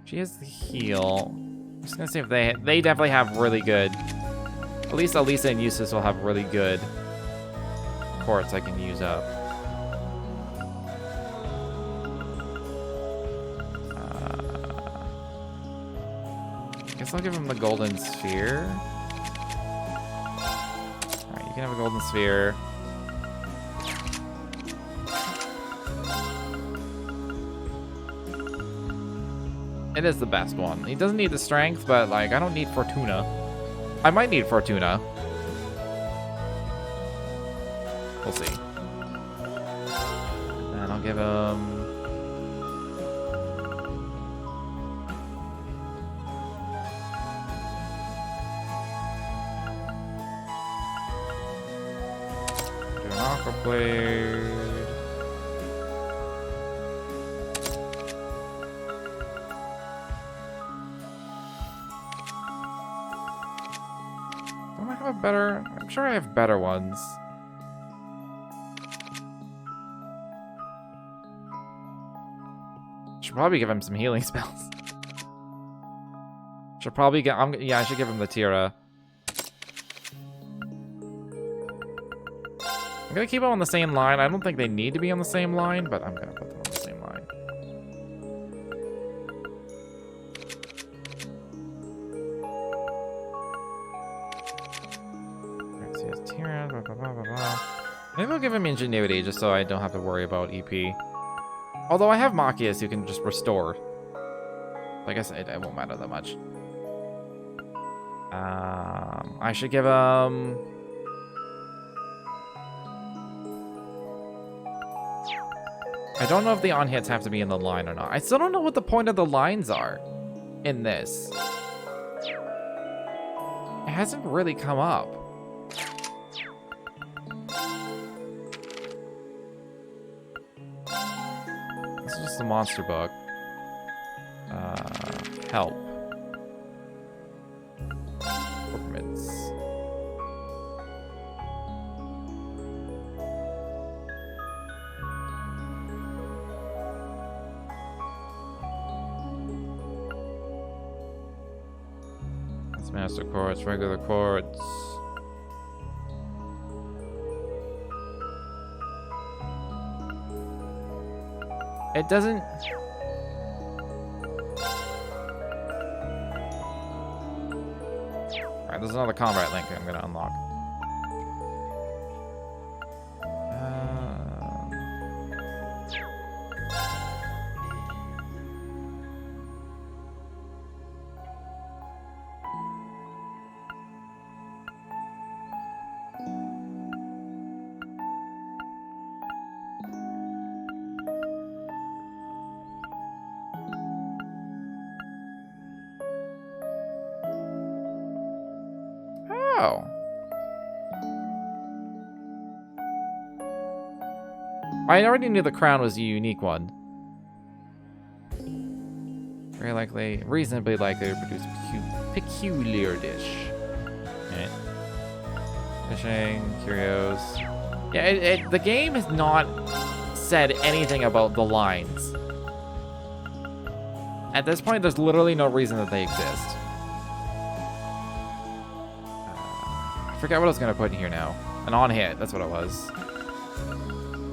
She has the heal. I'm just gonna see if they definitely have really good. At least Elisa and Eustace will have really good quartz I can use up. I guess I'll give him the golden sphere. Alright, you can have a golden sphere. It is the best one. He doesn't need the strength, but, like, I don't need Fortuna. I might need Fortuna. We'll see. And I'll give him... Aqua Blade. Don't I have a better... I'm sure I have better ones. Should probably give him some healing spells. Should probably get... yeah, I should give him the Tira. I'm gonna keep them on the same line. I don't think they need to be on the same line, but I'm gonna put them on the same line. Alright, so he has Tira, blah, blah, blah, blah, blah. Maybe I'll give him Ingenuity just so I don't have to worry about EP. Although I have Machias who can just restore. I guess it won't matter that much. I should give him... I don't know if the on-hits have to be in the line or not. I still don't know what the point of the lines are in this. It hasn't really come up. This is just the monster book. Help. Permits. That's master chords, regular chords. It doesn't... Alright, there's another combat link I'm gonna unlock. Oh. I already knew the crown was a unique one. Very likely, reasonably likely to produce peculiar dish. Alright. Fishing, curios. Yeah, the game has not said anything about the lines. At this point, there's literally no reason that they exist. I forget what I was going to put in here now. An on-hit, that's what it was.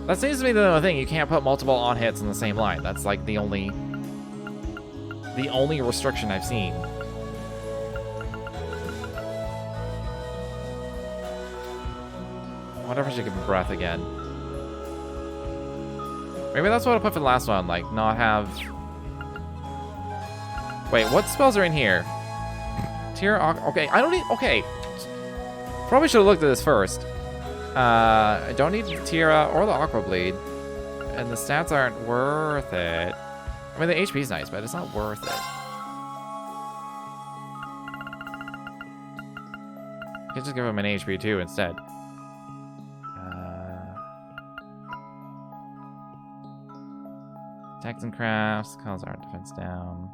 That seems to be the thing. You can't put multiple on-hits in the same line. That's like the only restriction I've seen. I wonder if I should give him breath again. Maybe that's what I put for the last one, like not have... Wait, what spells are in here? Tira, okay, I don't need, okay. Probably should have looked at this first. I don't need the Tira or the Aqua Bleed. And the stats aren't worth it. I mean, the HP's nice, but it's not worth it. I could just give him an HP too instead. Attacks and crafts, calls our defense down.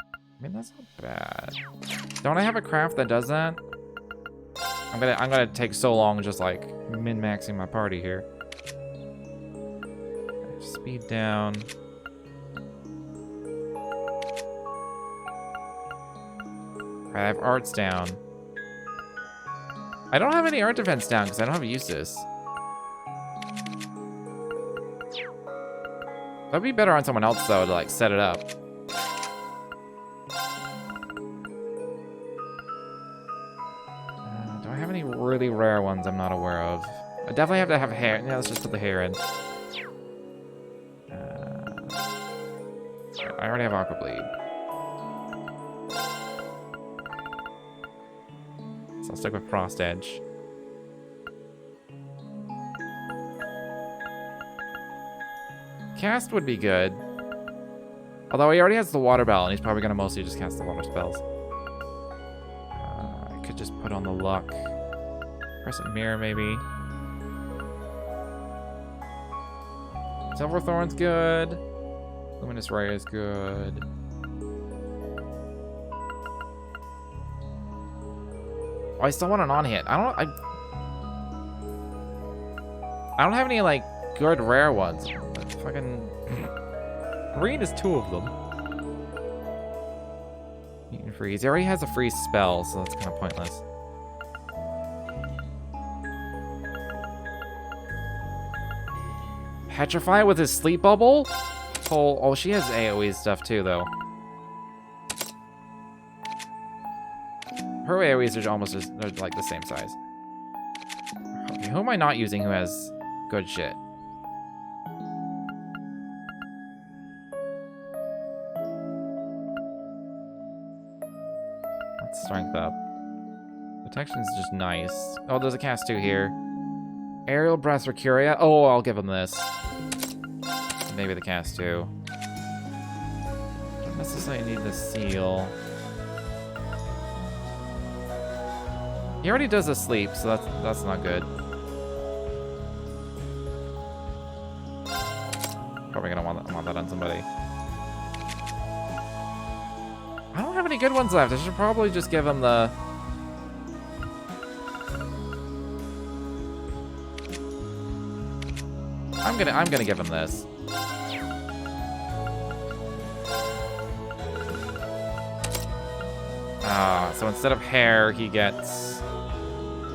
I mean, that's not bad. Don't I have a craft that does that? I'm gonna take so long just like min-maxing my party here. Speed down. I have arts down. I don't have any art defense down because I don't have Eustace. That'd be better on someone else though to like set it up. Do I have any really rare ones I'm not aware of? I definitely have to have hair. Yeah, let's just put the hair in. I already have Aqua Bleed. So I'll stick with Frost Edge. Cast would be good. Although he already has the Water Bell, and he's probably going to mostly just cast the water spells. I could just put on the Luck. Crescent Mirror, maybe. Silver Thorn's good. Luminous Ray is good. I still want an on-hit. I don't have any, like, good rare ones. Fucking... Green is 2 of them. You can freeze. He already has a freeze spell, so that's kind of pointless. Petrify with his sleep bubble? Oh, she has AoE stuff too, though. Her AoEs are almost just, they're like the same size. Okay, who am I not using who has good shit? Let's strength up. Protection's just nice. Oh, there's a cast 2 here. Aerial Breath Recuria. Oh, I'll give him this. Maybe the cast 2. Don't necessarily need the seal. He already does a sleep, so that's not good. Probably gonna want that on somebody. I don't have any good ones left. I should probably just give him the... I'm gonna give him this. So instead of hair, he gets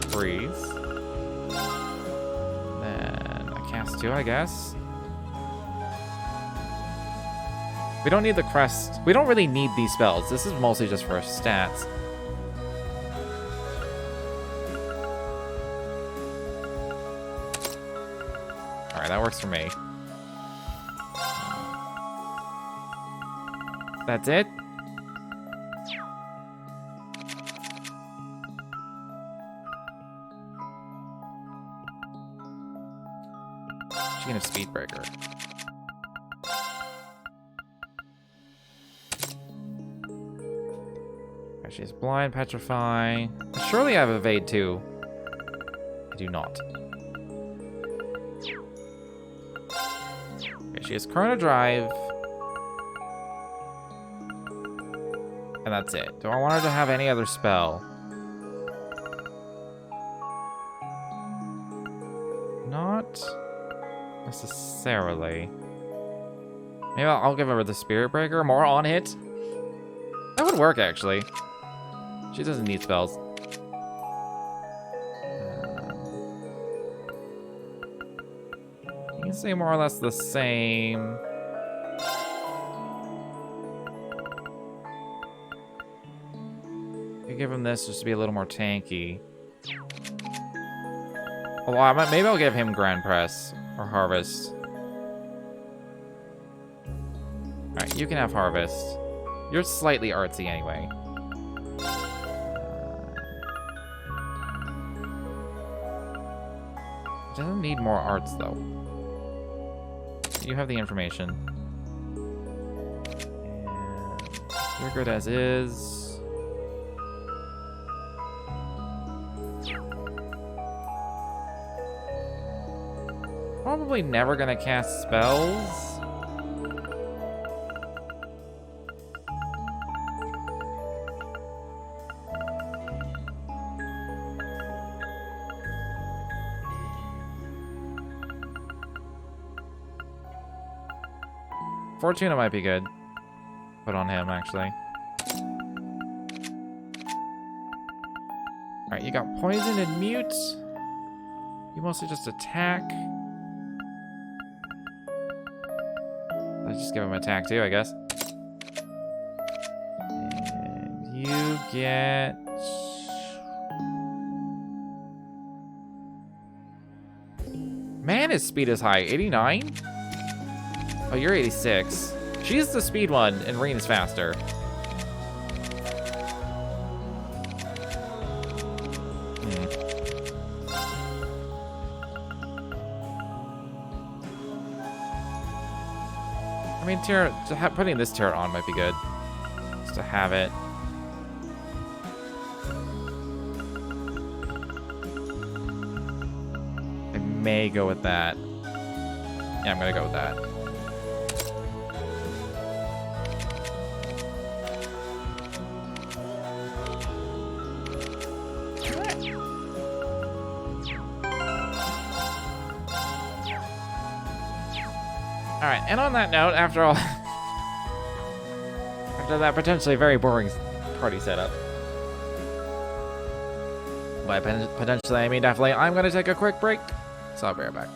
freeze. Then a cast 2, I guess. We don't need the crest. We don't really need these spells. This is mostly just for stats. Alright, that works for me. That's it? She can have Speedbreaker. She has Blind, Petrify. Surely I have Evade too. I do not. Okay, she has Chrono Drive. And that's it. Do I want her to have any other spell? Not necessarily. Maybe I'll give her the Spirit Breaker. More on hit. That would work, actually. She doesn't need spells. You can say more or less the same. You give him this just to be a little more tanky. Well, maybe I'll give him Grand Press or Harvest. Alright, you can have Harvest. You're slightly artsy anyway. Doesn't need more arts though. You have the information. And you're good as is. Probably never gonna cast spells. Fortuna might be good. Put on him, actually. Alright, you got Poison and Mute. You mostly just attack. Let's just give him attack too, I guess. And you get... Man, his speed is high. 89? Oh, you're 86. She's the speed one, and Reen is faster. I mean, putting this turret on might be good. Just to have it. I may go with that. Yeah, I'm gonna go with that. Alright, and on that note, after all... after that potentially very boring party setup. By potentially, I mean definitely, I'm gonna take a quick break. So I'll be right back.